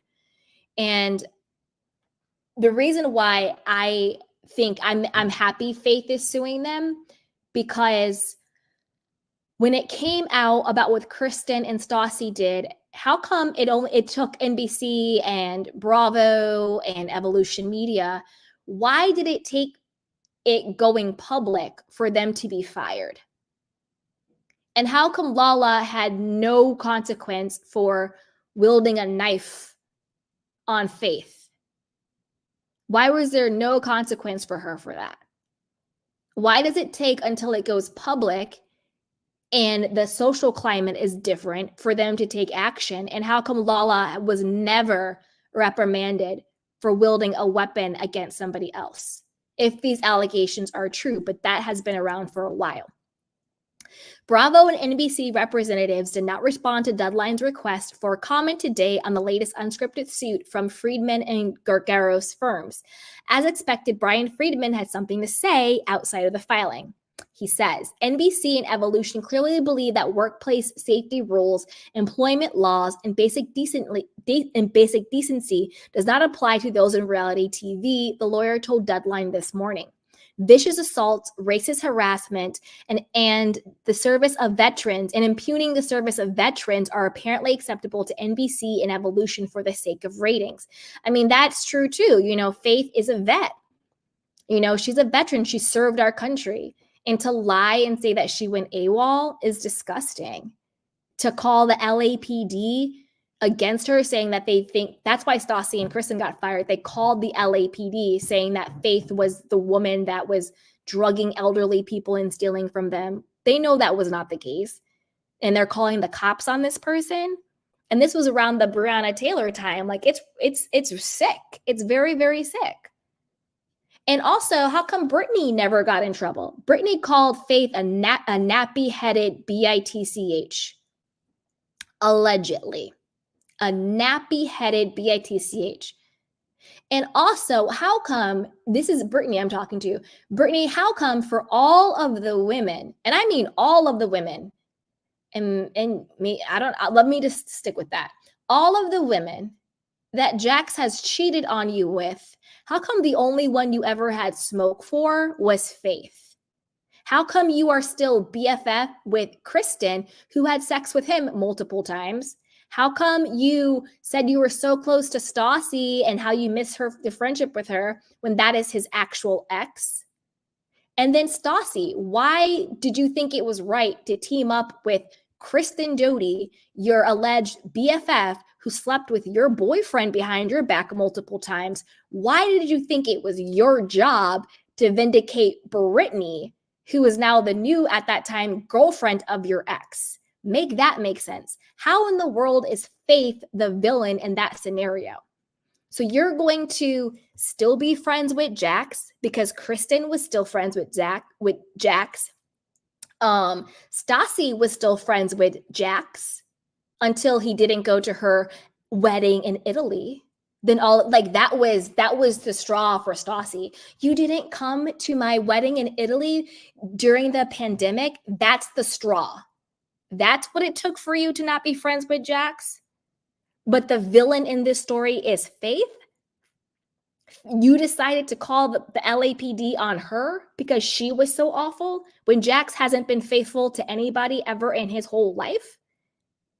And the reason why I think I'm happy Faith is suing them, because when it came out about what Kristen and Stassi did, how come it took NBC and Bravo and Evolution Media? Why did it take it going public for them to be fired? And how come Lala had no consequence for wielding a knife on Faith? Why was there no consequence for her for that? Why does it take until it goes public and the social climate is different for them to take action? And how come Lala was never reprimanded for wielding a weapon against somebody else, if these allegations are true? But that has been around for a while. Bravo and NBC representatives did not respond to Deadline's request for comment today on the latest unscripted suit from Friedman and Gargaro's firms. As expected, Brian Friedman had something to say outside of the filing. He says, NBC and Evolution clearly believe that workplace safety rules, employment laws, and basic decency does not apply to those in reality TV, the lawyer told Deadline this morning. Vicious assault, racist harassment, and the service of veterans and impugning the service of veterans are apparently acceptable to NBC and Evolution for the sake of ratings. I mean, that's true too. You know, Faith is a vet. You know, she's a veteran. She served our country. And to lie and say that she went AWOL is disgusting. To call the LAPD against her, saying that they think that's why Stassi and Kristen got fired. They called the LAPD saying that Faith was the woman that was drugging elderly people and stealing from them. They know that was not the case. And they're calling the cops on this person. And this was around the Breonna Taylor time. Like it's sick. It's very, very sick. And also, how come Brittany never got in trouble? Brittany called Faith a nappy-headed bitch. Allegedly. A nappy-headed bitch. And also, how come, this is Brittany I'm talking to, Brittany, how come for all of the women, and I mean all of the women, and me, let me just stick with that. All of the women that Jax has cheated on you with, how come the only one you ever had smoke for was Faith? How come you are still BFF with Kristen, who had sex with him multiple times? How come you said you were so close to Stassi and how you miss the friendship with her when that is his actual ex? And then Stassi, why did you think it was right to team up with Kristen Doty, your alleged BFF, who slept with your boyfriend behind your back multiple times? Why did you think it was your job to vindicate Brittany, who is now the new, at that time, girlfriend of your ex? Make that make sense. How in the world is Faith the villain in that scenario? So you're going to still be friends with Jax because Kristen was still friends with Jax. Stassi was still friends with Jax until he didn't go to her wedding in Italy. Then that was the straw for Stassi. You didn't come to my wedding in Italy during the pandemic. That's the straw. That's what it took for you to not be friends with Jax. But the villain in this story is Faith. You decided to call the LAPD on her because she was so awful when Jax hasn't been faithful to anybody ever in his whole life.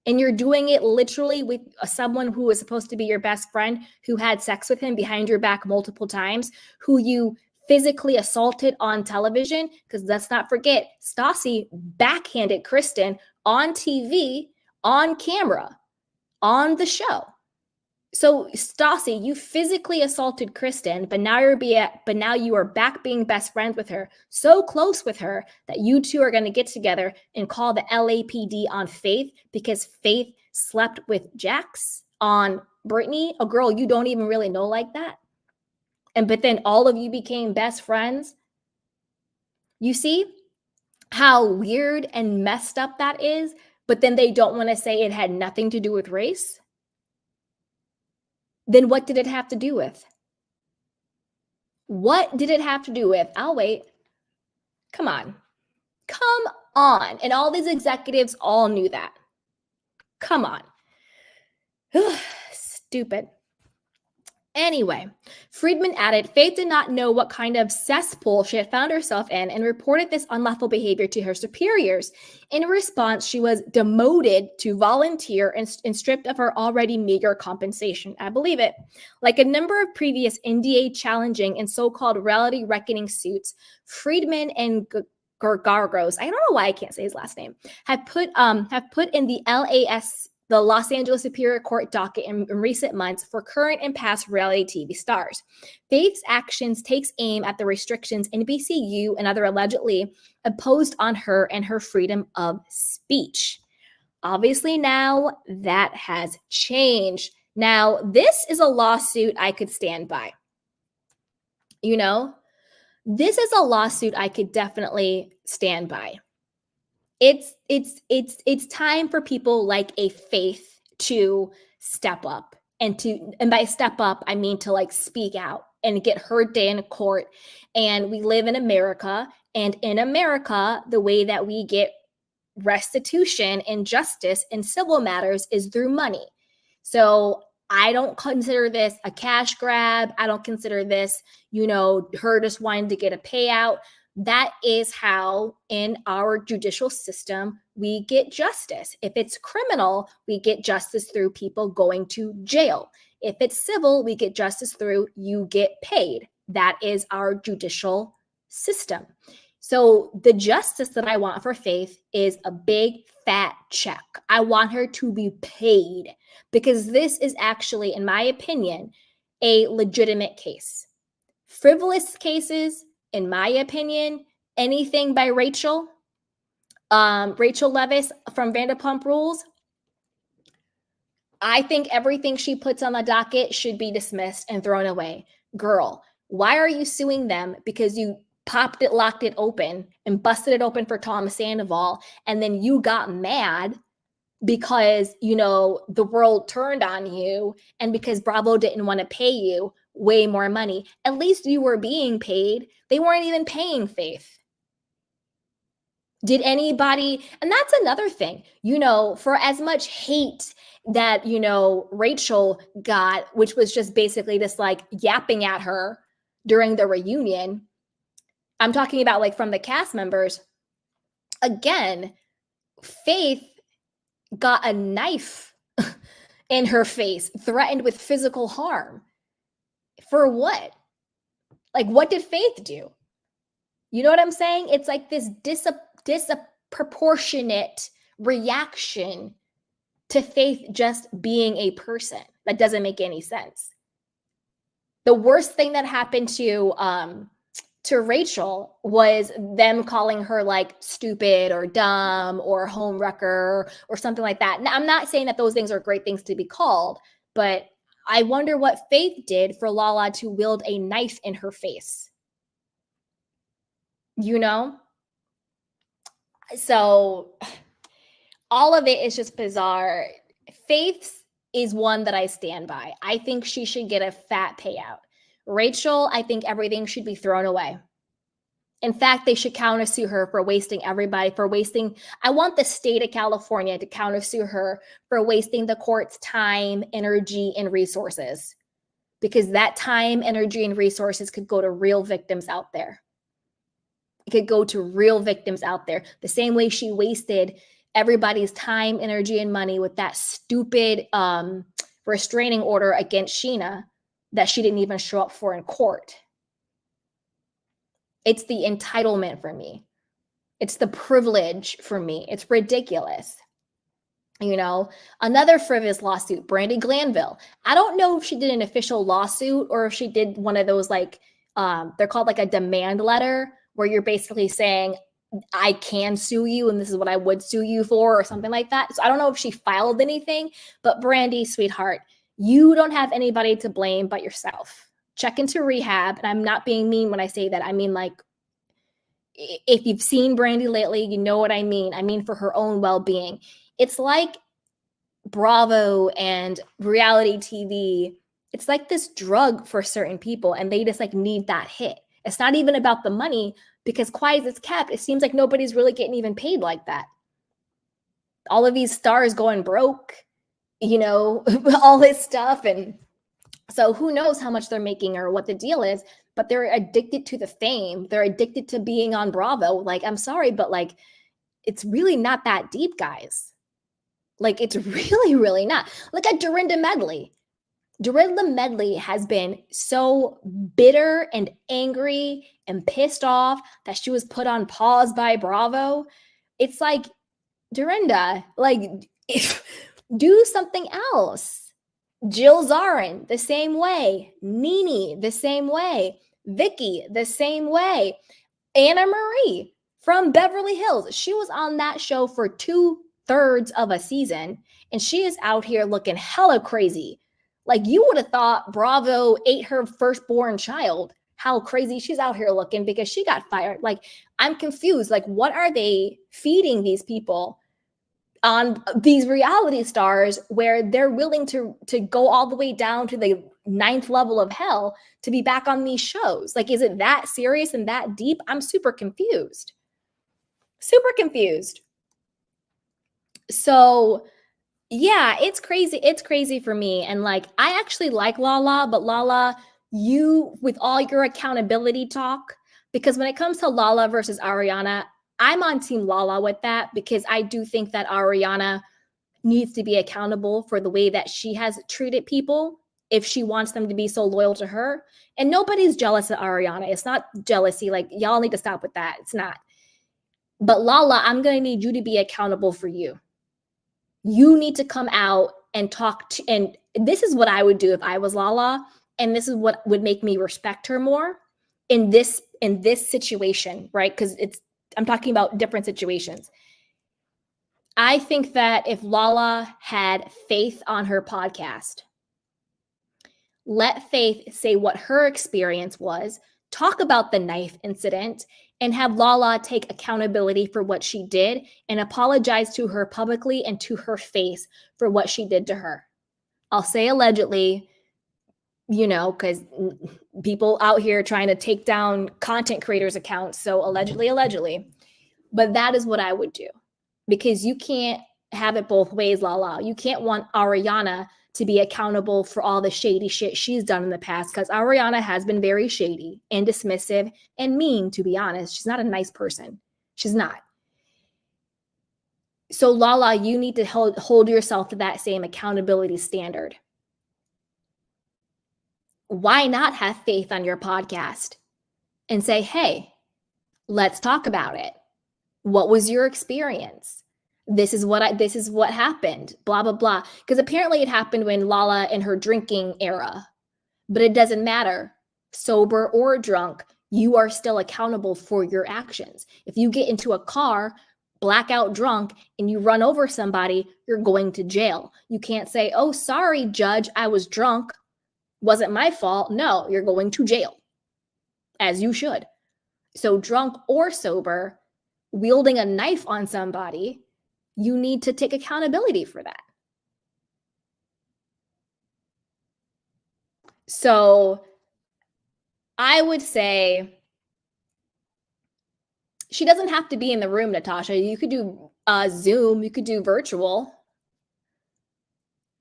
And you're doing it literally with someone who is supposed to be your best friend, who had sex with him behind your back multiple times, who you physically assaulted on television. Because let's not forget, Stassi backhanded Kristen on TV, on camera, on the show. So Stassi, you physically assaulted Kristen, but now you are back being best friends with her, so close with her that you two are going to get together and call the LAPD on Faith because Faith slept with Jax on Brittany, a girl you don't even really know like that. But then all of you became best friends. You see how weird and messed up that is, but then they don't want to say it had nothing to do with race. Then what did it have to do with? What did it have to do with? I'll wait. Come on. Come on. And all these executives all knew that. Come on. Stupid. Anyway, Friedman added, Faith did not know what kind of cesspool she had found herself in and reported this unlawful behavior to her superiors. In response, she was demoted to volunteer and stripped of her already meager compensation. I believe it. Like a number of previous NDA challenging and so-called reality reckoning suits, Friedman and Gargos, I don't know why I can't say his last name, have put in the Los Angeles Superior Court docket in recent months for current and past reality TV stars. Faith's actions takes aim at the restrictions NBCU and other allegedly imposed on her and her freedom of speech. Obviously, now that has changed. Now, this is a lawsuit I could stand by. You know, this is a lawsuit I could definitely stand by. It's time for people like a Faith to step up and by step up, I mean to like speak out and get her day in court. And we live in America, and in America, the way that we get restitution and justice in civil matters is through money. So I don't consider this a cash grab. I don't consider this, her just wanting to get a payout. That is how in our judicial system we get justice. If it's criminal, we get justice through people going to jail. If it's civil, we get justice through you get paid. That is our judicial system. So the justice that I want for Faith is a big fat check. I want her to be paid because this is actually, in my opinion, a legitimate case. Frivolous cases, in my opinion, anything by Rachel Leviss from Vanderpump Rules, I think everything she puts on the docket should be dismissed and thrown away. Girl, why are you suing them? Because you popped it, locked it open, and busted it open for Thomas Sandoval, and then you got mad because, the world turned on you and because Bravo didn't want to pay you way more money. At least you were being paid. They weren't even paying Faith. Did anybody, and that's another thing, for as much hate that, Rachel got, which was just basically this like yapping at her during the reunion, I'm talking about like from the cast members. Again, Faith got a knife in her face, threatened with physical harm. For what? Like, what did Faith do? You know what I'm saying? It's like this disproportionate reaction to Faith just being a person. That doesn't make any sense. The worst thing that happened to Rachel was them calling her like stupid or dumb or homewrecker or something like that. Now, I'm not saying that those things are great things to be called, but I wonder what Faith did for Lala to wield a knife in her face. You know? So all of it is just bizarre. Faith's is one that I stand by. I think she should get a fat payout. Rachel, I think everything should be thrown away. In fact, they should countersue her for wasting everybody, I want the state of California to countersue her for wasting the court's time, energy, and resources. Because that time, energy, and resources could go to real victims out there. It could go to real victims out there. The same way she wasted everybody's time, energy, and money with that stupid restraining order against Sheena that she didn't even show up for in court. It's the entitlement for me. It's the privilege for me. It's ridiculous. You know, another frivolous lawsuit, Brandi Glanville. I don't know if she did an official lawsuit or if she did one of those like, they're called like a demand letter where you're basically saying, I can sue you and this is what I would sue you for or something like that. So I don't know if she filed anything, but Brandi, sweetheart, you don't have anybody to blame but yourself. Check into rehab. And I'm not being mean when I say that. I mean, like, if you've seen Brandi lately, you know what I mean. I mean, for her own well-being. It's like Bravo and reality TV. It's like this drug for certain people and they just like need that hit. It's not even about the money because quiet as it's kept, it seems like nobody's really getting even paid like that. All of these stars going broke, you know, all this stuff. And so who knows how much they're making or what the deal is, but they're addicted to the fame. They're addicted to being on Bravo. Like, I'm sorry, but like, it's really not that deep, guys. Like, it's really, really not. Look at Dorinda Medley. Dorinda Medley has been so bitter and angry and pissed off that she was put on pause by Bravo. It's like, Dorinda, like, do something else. Jill Zarin, the same way. Nene, the same way. Vicky, the same way. Anna Marie from Beverly Hills. She was on that show for 2/3 of a season, and she is out here looking hella crazy. Like, you would have thought Bravo ate her firstborn child. How crazy she's out here looking because she got fired. Like, I'm confused. Like, what are they feeding these people on these reality stars where they're willing to go all the way down to the 9th level of hell to be back on these shows? Like, is it that serious and that deep? I'm super confused. Super confused. So yeah, it's crazy. It's crazy for me. And like, I actually like Lala, but Lala, you, with all your accountability talk, because when it comes to Lala versus Ariana, I'm on team Lala with that because I do think that Ariana needs to be accountable for the way that she has treated people if she wants them to be so loyal to her. And nobody's jealous of Ariana. It's not jealousy. Like, y'all need to stop with that. It's not. But Lala, I'm going to need you to be accountable for you. You need to come out and talk to, and this is what I would do if I was Lala, and this is what would make me respect her more in this situation, right? Because I'm talking about different situations. I think that if Lala had Faith on her podcast, let Faith say what her experience was, talk about the knife incident, and have Lala take accountability for what she did and apologize to her publicly and to her face for what she did to her. I'll say allegedly, you know, because people out here trying to take down content creators' accounts. So allegedly. But that is what I would do, because you can't have it both ways, Lala. You can't want Ariana to be accountable for all the shady shit she's done in the past, because Ariana has been very shady and dismissive and mean, to be honest. She's not a nice person. She's not. So Lala, you need to hold yourself to that same accountability standard. Why not have faith on your podcast and say, hey, let's talk about it. What was your experience? This is what happened, blah, blah, blah. Because apparently it happened when Lala in her drinking era, but it doesn't matter. Sober or drunk, you are still accountable for your actions. If you get into a car, blackout drunk, and you run over somebody, you're going to jail. You can't say, oh, sorry, judge, I was drunk. Wasn't my fault. No, you're going to jail, as you should. So drunk or sober, wielding a knife on somebody, you need to take accountability for that. So I would say she doesn't have to be in the room, Natasha. You could do Zoom, you could do virtual.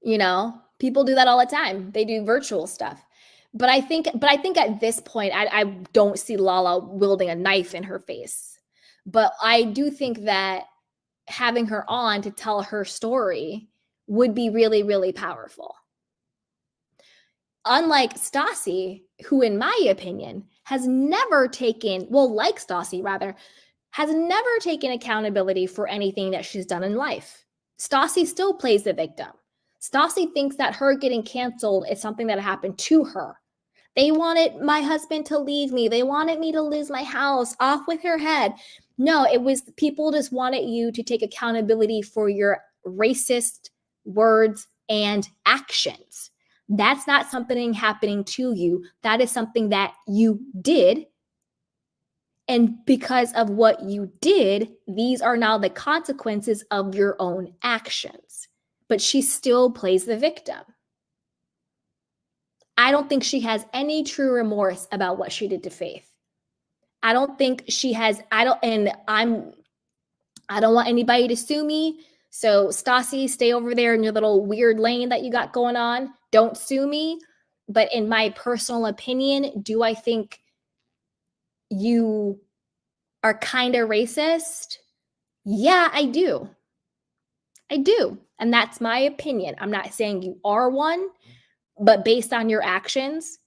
You know, people do that all the time. They do virtual stuff. But I think at this point, I don't see Lala wielding a knife in her face. But I do think that having her on to tell her story would be really, really powerful. Unlike Stassi, who in my opinion has never taken, like Stassi rather, has never taken accountability for anything that she's done in life. Stassi still plays the victim. Stassi thinks that her getting canceled is something that happened to her. They wanted my husband to leave me. They wanted me to lose my house. Off with her head. No, it was people just wanted you to take accountability for your racist words and actions. That's not something happening to you. That is something that you did. And because of what you did, these are now the consequences of your own actions. But she still plays the victim. I don't think she has any true remorse about what she did to Faith. I don't think she has, I don't want anybody to sue me. So Stassi, stay over there in your little weird lane that you got going on. Don't sue me. But in my personal opinion, do I think you are kind of racist? Yeah, I do. I do. And that's my opinion. I'm not saying you are one, but based on your actions,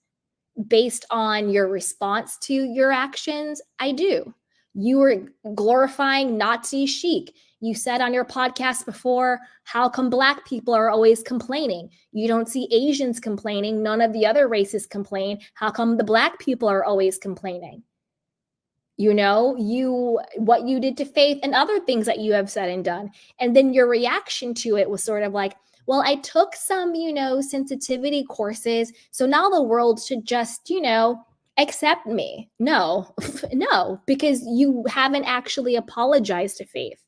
based on your response to your actions, I do. You were glorifying Nazi chic. You said on your podcast before, how come Black people are always complaining? You don't see Asians complaining. None of the other races complain. How come the Black people are always complaining? You know, what you did to Faith and other things that you have said and done. And then your reaction to it was sort of like, well, I took some, sensitivity courses. So now the world should just, accept me. No, no, because you haven't actually apologized to Faith.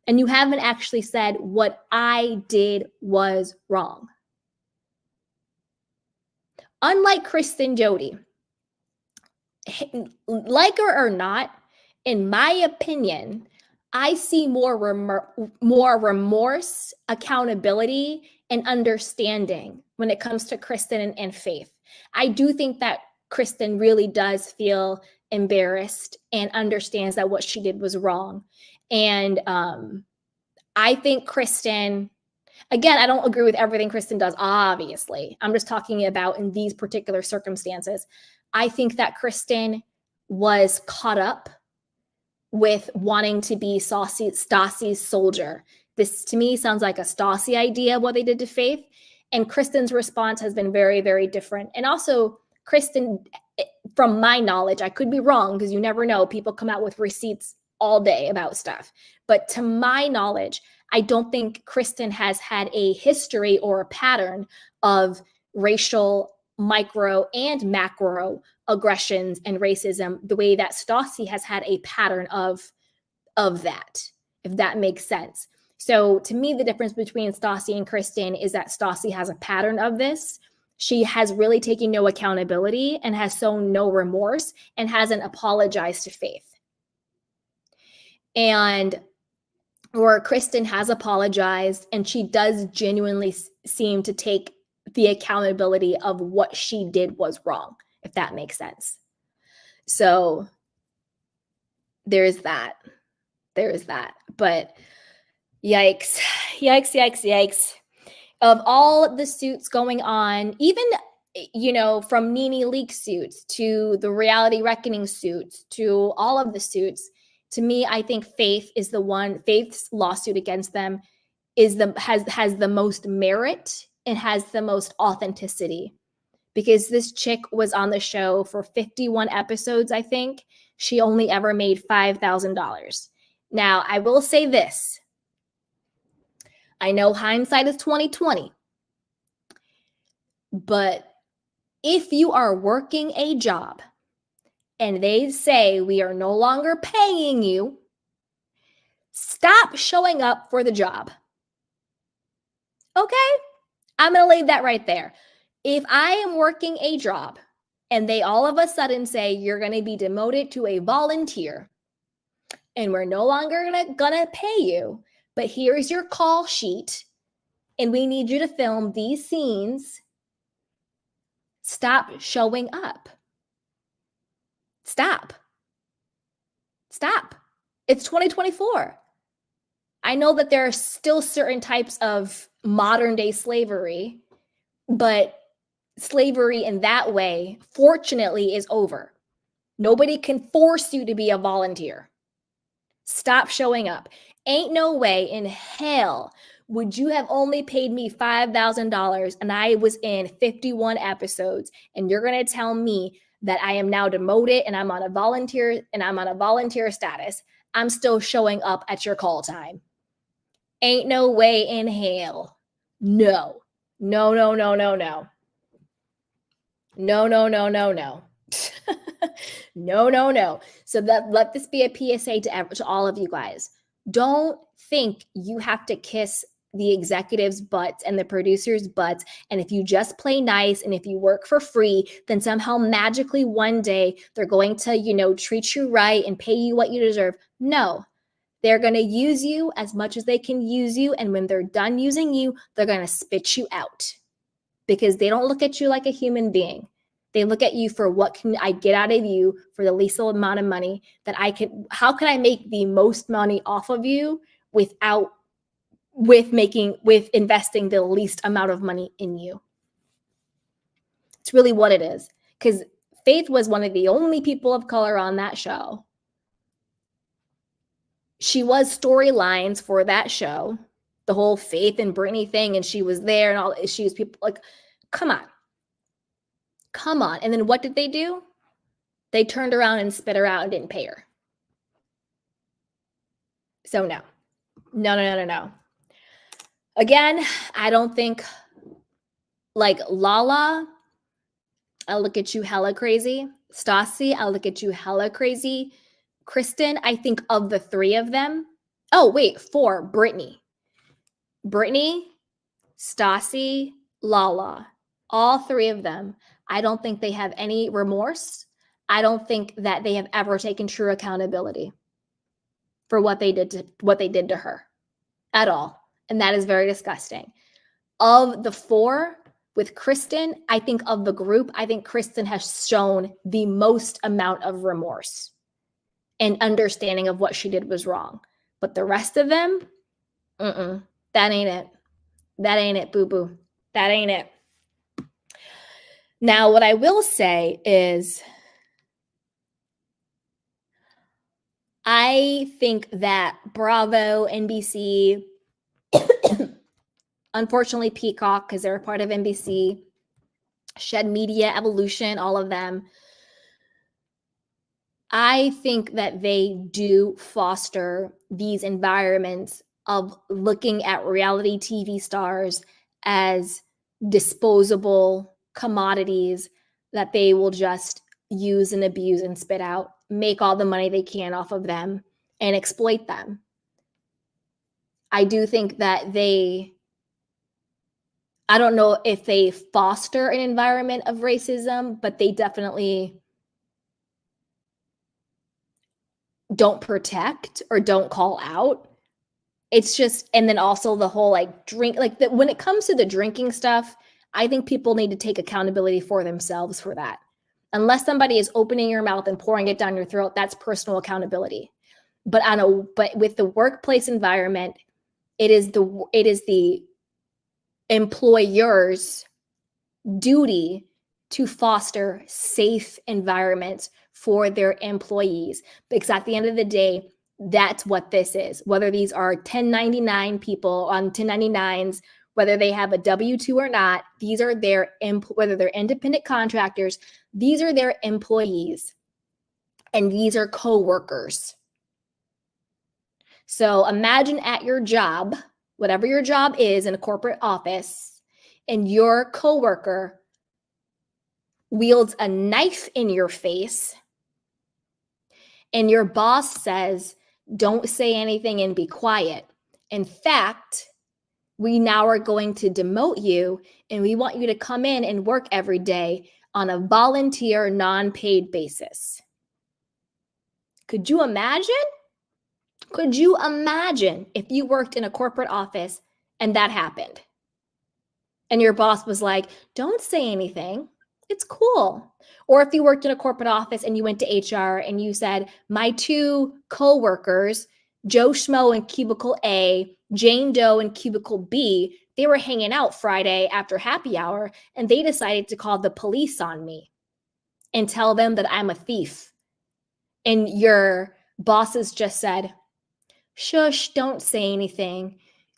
And you haven't actually said what I did was wrong. Unlike Kristen Jody, like her or not, in my opinion, I see more remorse, accountability, and understanding when it comes to Kristen and Faith. I do think that Kristen really does feel embarrassed and understands that what she did was wrong. And I think Kristen, again, I don't agree with everything Kristen does, obviously. I'm just talking about in these particular circumstances. I think that Kristen was caught up with wanting to be Stassi's soldier. This to me sounds like a Stassi idea, what they did to Faith. And Kristen's response has been very, very different. And also, Kristen, from my knowledge, I could be wrong because you never know. People come out with receipts all day about stuff. But to my knowledge, I don't think Kristen has had a history or a pattern of racial micro and macro aggressions and racism the way that Stassi has had a pattern of that, if that makes sense. So to me, the difference between Stassi and Kristen is that Stassi has a pattern of this. She has really taken no accountability and has shown no remorse and hasn't apologized to Faith. And or Kristen has apologized and she does genuinely seem to take the accountability of what she did was wrong, if that makes sense. So there's that. But yikes. Of all the suits going on, even, from Nene Leakes suits to the Reality Reckoning suits to all of the suits, to me, I think Faith's lawsuit against them has the most merit and has the most authenticity, because this chick was on the show for 51 episodes, I think. She only ever made $5,000. Now, I will say this. I know hindsight is 2020, but if you are working a job and they say we are no longer paying you, stop showing up for the job. Okay? I'm going to leave that right there. If I am working a job and they all of a sudden say you're going to be demoted to a volunteer and we're no longer gonna pay you, but here's your call sheet and we need you to film these scenes, stop showing up. Stop. It's 2024. I know that there are still certain types of modern day slavery, but slavery in that way, fortunately, is over. Nobody can force you to be a volunteer. Stop showing up. Ain't no way in hell would you have only paid me $5,000 and I was in 51 episodes and you're going to tell me that I am now demoted and I'm on a volunteer status. I'm still showing up at your call time. Ain't no way in hell. No. No. No. So let this be a PSA to all of you guys. Don't think you have to kiss the executives' butts and the producers' butts. And if you just play nice and if you work for free, then somehow magically one day they're going to, treat you right and pay you what you deserve. No, they're going to use you as much as they can use you. And when they're done using you, they're going to spit you out because they don't look at you like a human being. They look at you for what can I get out of you for the least amount of money that I can. How can I make the most money off of you with investing the least amount of money in you? It's really what it is. Because Faith was one of the only people of color on that show. She was storylines for that show, the whole Faith and Brittany thing, and she was there and all. She was people like, come on. And then what did they do? They turned around and spit her out and didn't pay her. So no. Again, I don't think like Lala, I'll look at you hella crazy. Stassi, I'll look at you hella crazy. Kristen, I think of the three of them. Oh, wait, 4, Brittany, Stassi, Lala, all 3 of them. I don't think they have any remorse. I don't think that they have ever taken true accountability for what they did to her at all. And that is very disgusting. Of the 4 with Kristen, I think of the group, I think Kristen has shown the most amount of remorse and understanding of what she did was wrong. But the rest of them, that ain't it. That ain't it, boo-boo. That ain't it. Now, what I will say is I think that Bravo, NBC, unfortunately Peacock, because they're a part of NBC, Shed Media, Evolution, all of them, I think that they do foster these environments of looking at reality TV stars as disposable commodities that they will just use and abuse and spit out, make all the money they can off of them and exploit them. I do think that I don't know if they foster an environment of racism, but they definitely don't protect or don't call out it's just, and then also the whole like drink, like when it comes to the drinking stuff, I think people need to take accountability for themselves for that. Unless somebody is opening your mouth and pouring it down your throat, that's personal accountability. But with the workplace environment, it is the employer's duty to foster safe environments for their employees. Because at the end of the day, that's what this is. Whether these are 1099 people on 1099s, whether they have a W-2 or not, these are whether they're independent contractors, these are their employees. And these are coworkers. So imagine at your job, whatever your job is in a corporate office, and your coworker wields a knife in your face, and your boss says, don't say anything and be quiet. In fact, we now are going to demote you, and we want you to come in and work every day on a volunteer, non-paid basis. Could you imagine? Could you imagine if you worked in a corporate office and that happened? And your boss was like, don't say anything. It's cool. Or if you worked in a corporate office and you went to HR and you said, my two coworkers, Joe Schmo in cubicle A, Jane Doe in cubicle B, they were hanging out Friday after happy hour and they decided to call the police on me and tell them that I'm a thief. And your bosses just said, shush, don't say anything.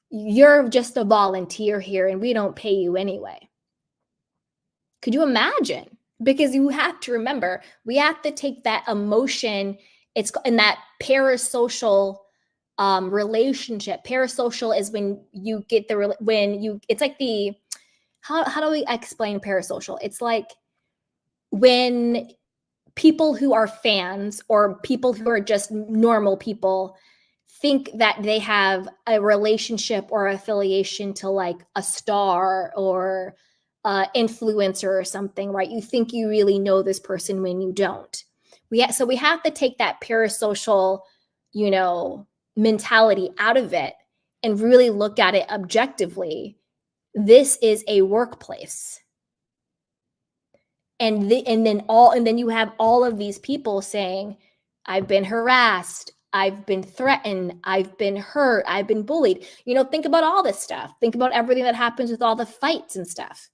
You're just a volunteer here and we don't pay you anyway. Could you imagine? Because you have to remember, we have to take that emotion, it's in that parasocial relationship. Parasocial is when you get it's like how do we explain parasocial? It's like when people who are fans or people who are just normal people think that they have a relationship or affiliation to like a star or influencer or something, right? You think you really know this person when you don't. So we have to take that parasocial, mentality out of it and really look at it objectively. This is a workplace. And then you have all of these people saying, I've been harassed, I've been threatened, I've been hurt, I've been bullied. Think about all this stuff. Think about everything that happens with all the fights and stuff.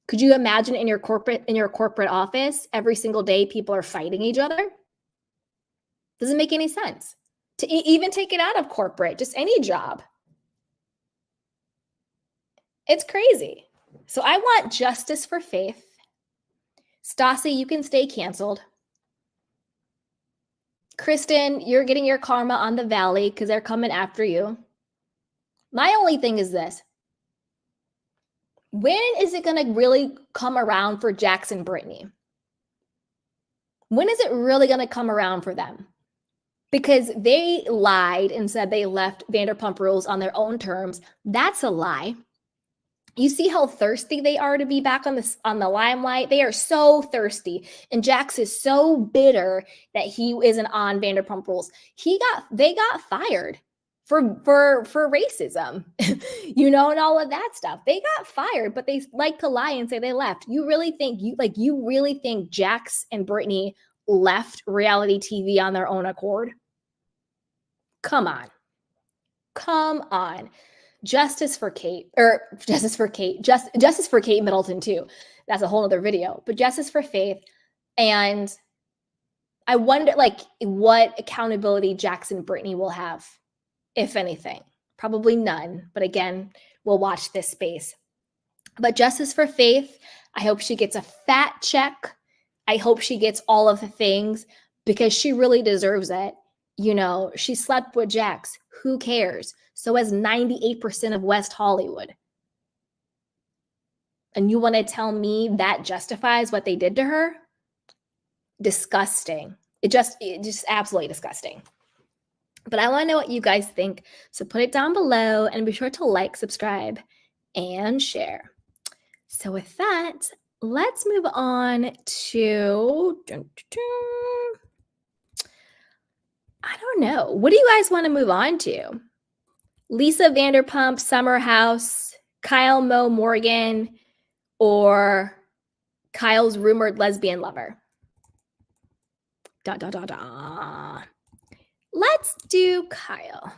Could you imagine in your corporate office, every single day people are fighting each other? Doesn't make any sense. To even take it out of corporate, just any job. It's crazy. So I want justice for Faith. Stassi, you can stay canceled. Kristen, you're getting your karma on the Valley because they're coming after you. My only thing is this. When is it going to really come around for Jax and Brittany? When is it really going to come around for them? Because they lied and said they left Vanderpump Rules on their own terms. That's a lie. You see how thirsty they are to be back on the limelight? They are so thirsty. And Jax is so bitter that he isn't on Vanderpump Rules. They got fired for racism, and all of that stuff. They got fired, but they like to lie and say they left. You really think Jax and Brittany left reality TV on their own accord? Come on. Justice for Kate Middleton too. That's a whole other video, but justice for Faith. And I wonder what accountability Jax and Brittany will have, if anything. Probably none, but again, we'll watch this space. But justice for Faith, I hope she gets a fat check. I hope she gets all of the things because she really deserves it. She slept with Jax. Who cares? So has 98% of West Hollywood. And you want to tell me that justifies what they did to her? Disgusting. It just absolutely disgusting. But I want to know what you guys think. So put it down below and be sure to like, subscribe, and share. So with that, let's move on to, I don't know. What do you guys want to move on to? Lisa Vanderpump, Summer House, Kyle Mo Morgan, or Kyle's rumored lesbian lover? Da, da, da, da. Let's do Kyle.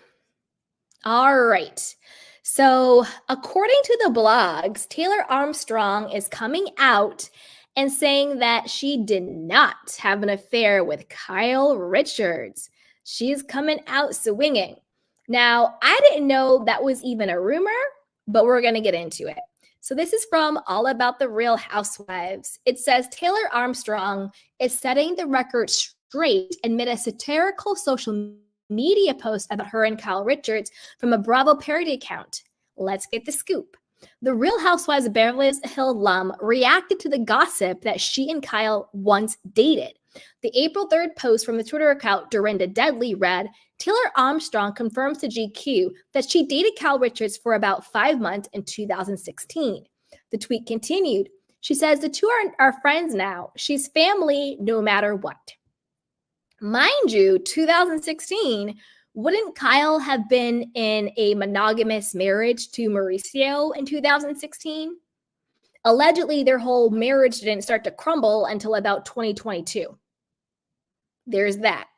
All right. So, according to the blogs, Taylor Armstrong is coming out and saying that she did not have an affair with Kyle Richards. She's coming out swinging. Now, I didn't know that was even a rumor, but we're going to get into it. So, this is from All About the Real Housewives. It says Taylor Armstrong is setting the record straight amid a satirical social media post about her and Kyle Richards from a Bravo parody account. Let's get the scoop. The Real Housewives of Beverly Hills alum reacted to the gossip that she and Kyle once dated. The April 3rd post from the Twitter account Dorinda Deadly read, Taylor Armstrong confirms to GQ that she dated Kyle Richards for about 5 months in 2016. The tweet continued. She says the two are friends now. She's family no matter what. Mind you, 2016, wouldn't Kyle have been in a monogamous marriage to Mauricio in 2016? Allegedly, their whole marriage didn't start to crumble until about 2022. There's that.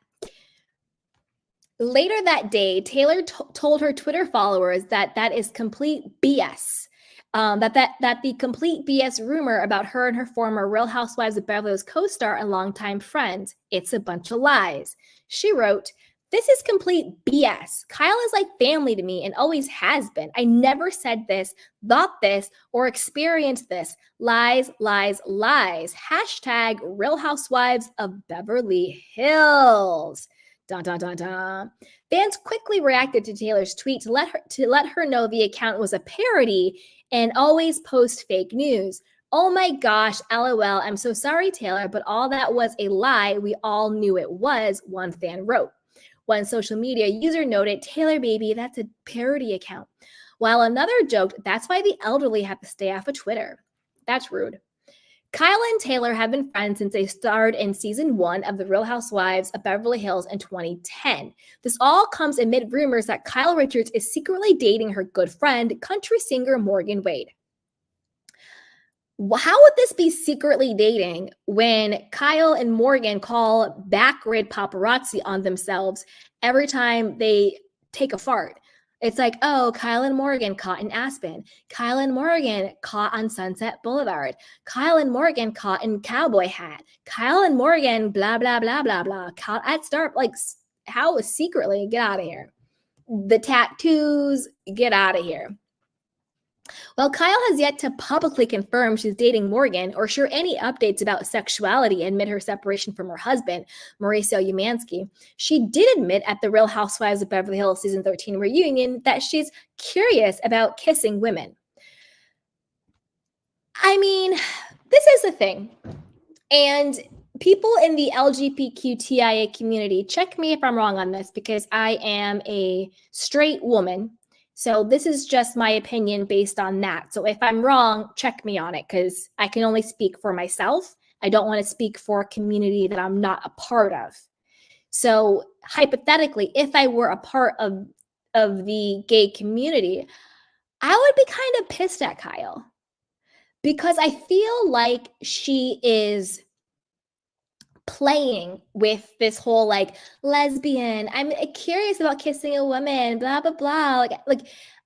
Later that day, Taylor told her Twitter followers that is complete BS. That the complete BS rumor about her and her former Real Housewives of Beverly Hills co-star and longtime friend, it's a bunch of lies. She wrote, this is complete BS. Kyle is like family to me and always has been. I never said this, thought this, or experienced this. Lies, lies, lies. Hashtag Real Housewives of Beverly Hills. Dun, dun, dun, dun. Fans quickly reacted to Taylor's tweet to let her know the account was a parody and always post fake news. Oh my gosh, LOL, I'm so sorry, Taylor, but all that was a lie. We all knew it was, one fan wrote. One social media user noted, Taylor baby, that's a parody account. While another joked, that's why the elderly have to stay off of Twitter. That's rude. Kyle and Taylor have been friends since they starred in season 1 of The Real Housewives of Beverly Hills in 2010. This all comes amid rumors that Kyle Richards is secretly dating her good friend, country singer Morgan Wade. How would this be secretly dating when Kyle and Morgan call backgrid paparazzi on themselves every time they take a fart? It's like, oh, Kyle and Morgan caught in Aspen. Kyle and Morgan caught on Sunset Boulevard. Kyle and Morgan caught in Cowboy Hat. Kyle and Morgan, blah, blah, blah, blah, blah. Caught at Star, like, how secretly? Get out of here. The tattoos, get out of here. While Kyle has yet to publicly confirm she's dating Morgan or share any updates about sexuality amid her separation from her husband, Mauricio Umansky, she did admit at the Real Housewives of Beverly Hills season 13 reunion that she's curious about kissing women. I mean, this is the thing. And people in the LGBTQIA community, check me if I'm wrong on this because I am a straight woman. So this is just my opinion based on that. So if I'm wrong, check me on it because I can only speak for myself. I don't want to speak for a community that I'm not a part of. So hypothetically, if I were a part of the gay community, I would be kind of pissed at Kyle because I feel like she is playing with this whole like lesbian, I'm curious about kissing a woman, blah blah blah, like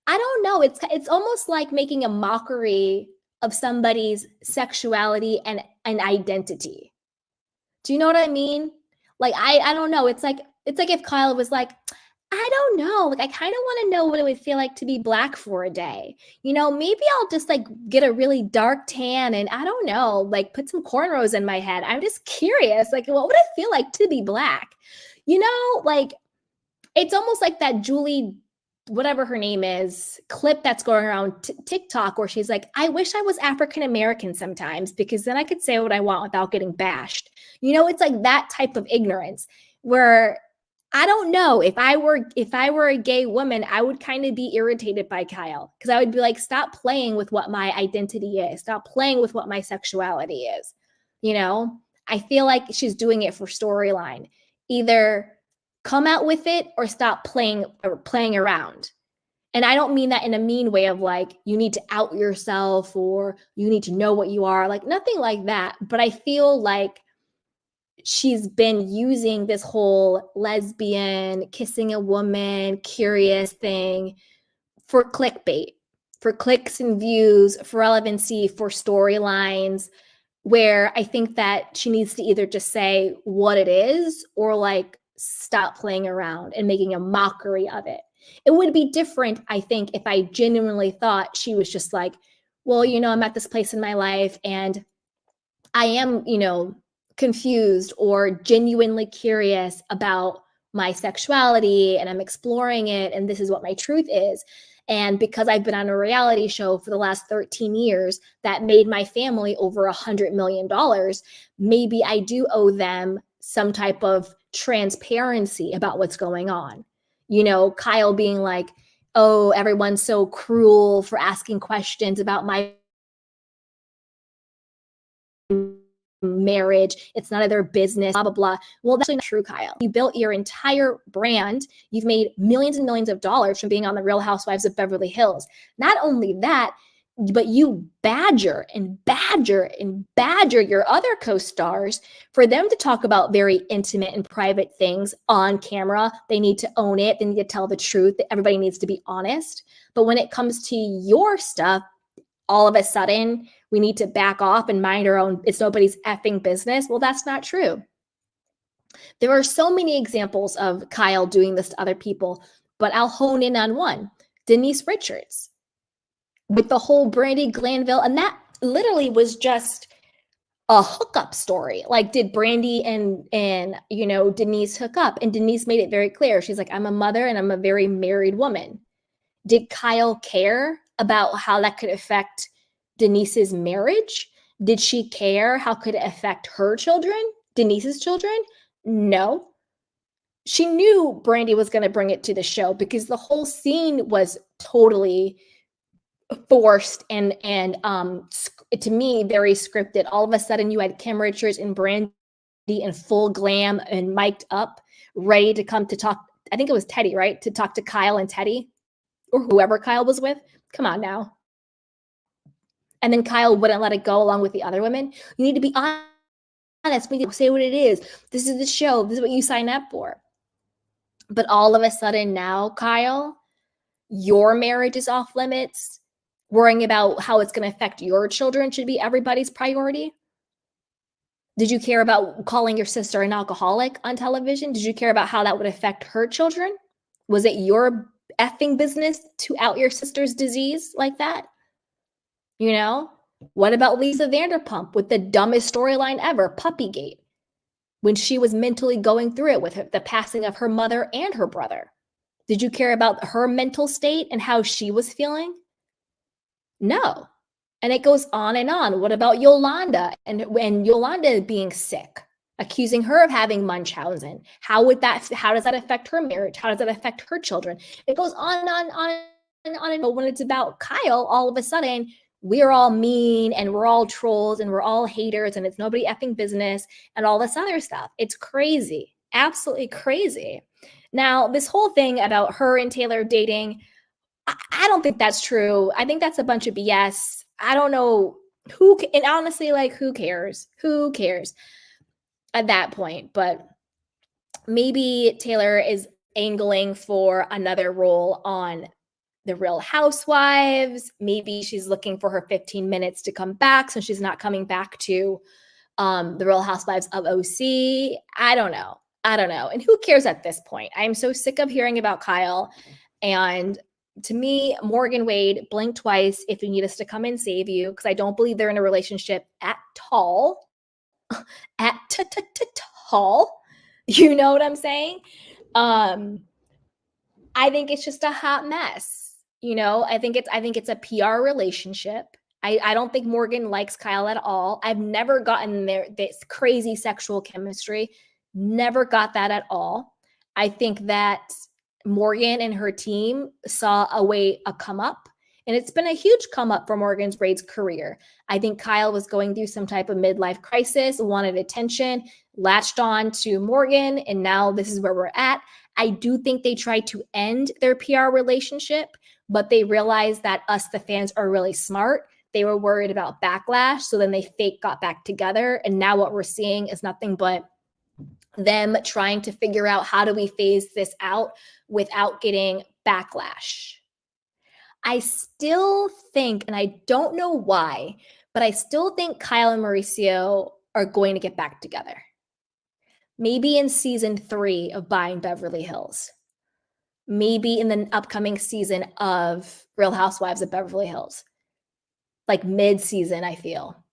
I don't know, it's almost like making a mockery of somebody's sexuality and identity. Do you know what I mean? Like I don't know, it's like if Kyle was like, I don't know, like I kind of want to know what it would feel like to be black for a day. You know, maybe I'll just like get a really dark tan and I don't know, like put some cornrows in my head. I'm just curious, like what would it feel like to be black? You know, like it's almost like that Julie, whatever her name is, clip that's going around TikTok where she's like, I wish I was African American sometimes because then I could say what I want without getting bashed. You know, it's like that type of ignorance where I don't know, if I were a gay woman, I would kind of be irritated by Kyle because I would be like, stop playing with what my identity is. Stop playing with what my sexuality is. You know, I feel like she's doing it for storyline. Either come out with it or stop playing around. And I don't mean that in a mean way of like, you need to out yourself or you need to know what you are, like nothing like that. But I feel like she's been using this whole lesbian, kissing a woman, curious thing for clickbait, for clicks and views, for relevancy, for storylines, where I think that she needs to either just say what it is or like stop playing around and making a mockery of it. It would be different, I think, if I genuinely thought she was just like, well, I'm at this place in my life and I am, confused or genuinely curious about my sexuality and I'm exploring it and this is what my truth is. And because I've been on a reality show for the last 13 years that made my family over $100 million, maybe I do owe them some type of transparency about what's going on. Kyle being like, oh, everyone's so cruel for asking questions about my marriage. It's none of their business, blah, blah, blah. Well, that's actually not true, Kyle. You built your entire brand. You've made millions and millions of dollars from being on the Real Housewives of Beverly Hills. Not only that, but you badger and badger and badger your other co-stars for them to talk about very intimate and private things on camera. They need to own it. They need to tell the truth. Everybody needs to be honest. But when it comes to your stuff, all of a sudden, we need to back off and mind our own, it's nobody's effing business. Well, that's not true. There are so many examples of Kyle doing this to other people, but I'll hone in on one, Denise Richards, with the whole Brandi Glanville. And that literally was just a hookup story. Like, did Brandi and Denise hook up? And Denise made it very clear. She's like, I'm a mother and I'm a very married woman. Did Kyle care about how that could affect Denise's marriage? Did she care how could it affect her children, Denise's children? No. She knew Brandi was going to bring it to the show because the whole scene was totally forced and to me very scripted. All of a sudden you had Kim Richards and Brandi in full glam and mic'd up, ready to come to talk. I think it was Teddy, right? To talk to Kyle and Teddy or whoever Kyle was with. Come on now. And then Kyle wouldn't let it go along with the other women. You need to be honest. We need to say what it is. This is the show. This is what you sign up for. But all of a sudden now, Kyle, your marriage is off limits. Worrying about how it's going to affect your children should be everybody's priority. Did you care about calling your sister an alcoholic on television? Did you care about how that would affect her children? Was it your effing business to out your sister's disease like that? What about Lisa Vanderpump with the dumbest storyline ever, Puppygate, when she was mentally going through it with the passing of her mother and her brother? Did you care about her mental state and how she was feeling? No. And it goes on and on. What about Yolanda and Yolanda being sick, accusing her of having Munchausen? How does that affect her marriage? How does that affect her children? It goes on and on and on. And when it's about Kyle, all of a sudden, we're all mean and we're all trolls and we're all haters and it's nobody effing business and all this other stuff. It's crazy. Absolutely crazy. Now, this whole thing about her and Taylor dating, I don't think that's true. I think that's a bunch of BS. I don't know and honestly, like, who cares? Who cares at that point? But maybe Taylor is angling for another role on The Real Housewives. Maybe she's looking for her 15 minutes to come back, so she's not coming back to The Real Housewives of OC. I don't know. And who cares at this point? I'm so sick of hearing about Kyle. And to me, Morgan Wade, blink twice if you need us to come and save you, because I don't believe they're in a relationship at all. All. You know what I'm saying? I think it's just a hot mess. I think it's a PR relationship. I don't think Morgan likes Kyle at all. I've never gotten this crazy sexual chemistry. Never got that at all. I think that Morgan and her team saw a come up, and it's been a huge come up for Morgan Wade's career. I think Kyle was going through some type of midlife crisis, wanted attention, latched on to Morgan, and now this is where we're at. I do think they tried to end their PR relationship but they realized that us, the fans, are really smart. They were worried about backlash, so then they fake got back together. And now what we're seeing is nothing but them trying to figure out how do we phase this out without getting backlash. I still think, and I don't know why, but I still think Kyle and Mauricio are going to get back together. Maybe in season 3 of Buying Beverly Hills. Maybe in the upcoming season of Real Housewives of Beverly Hills. Like mid-season, I feel.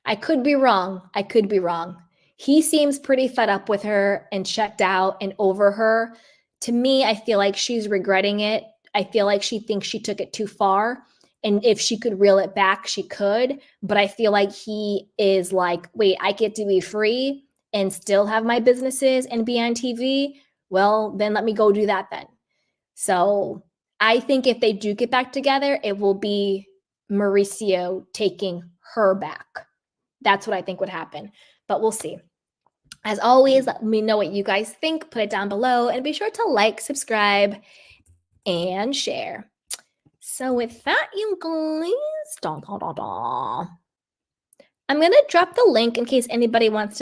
I could be wrong. He seems pretty fed up with her and checked out and over her. To me, I feel like she's regretting it. I feel like she thinks she took it too far. And if she could reel it back, she could. But I feel like he is like, wait, I get to be free and still have my businesses and be on TV? Well, then let me go do that then. So I think if they do get back together, it will be Mauricio taking her back. That's what I think would happen. But we'll see. As always, let me know what you guys think. Put it down below and be sure to like, subscribe, and share. So with that, you guys, I'm going to drop the link in case anybody wants to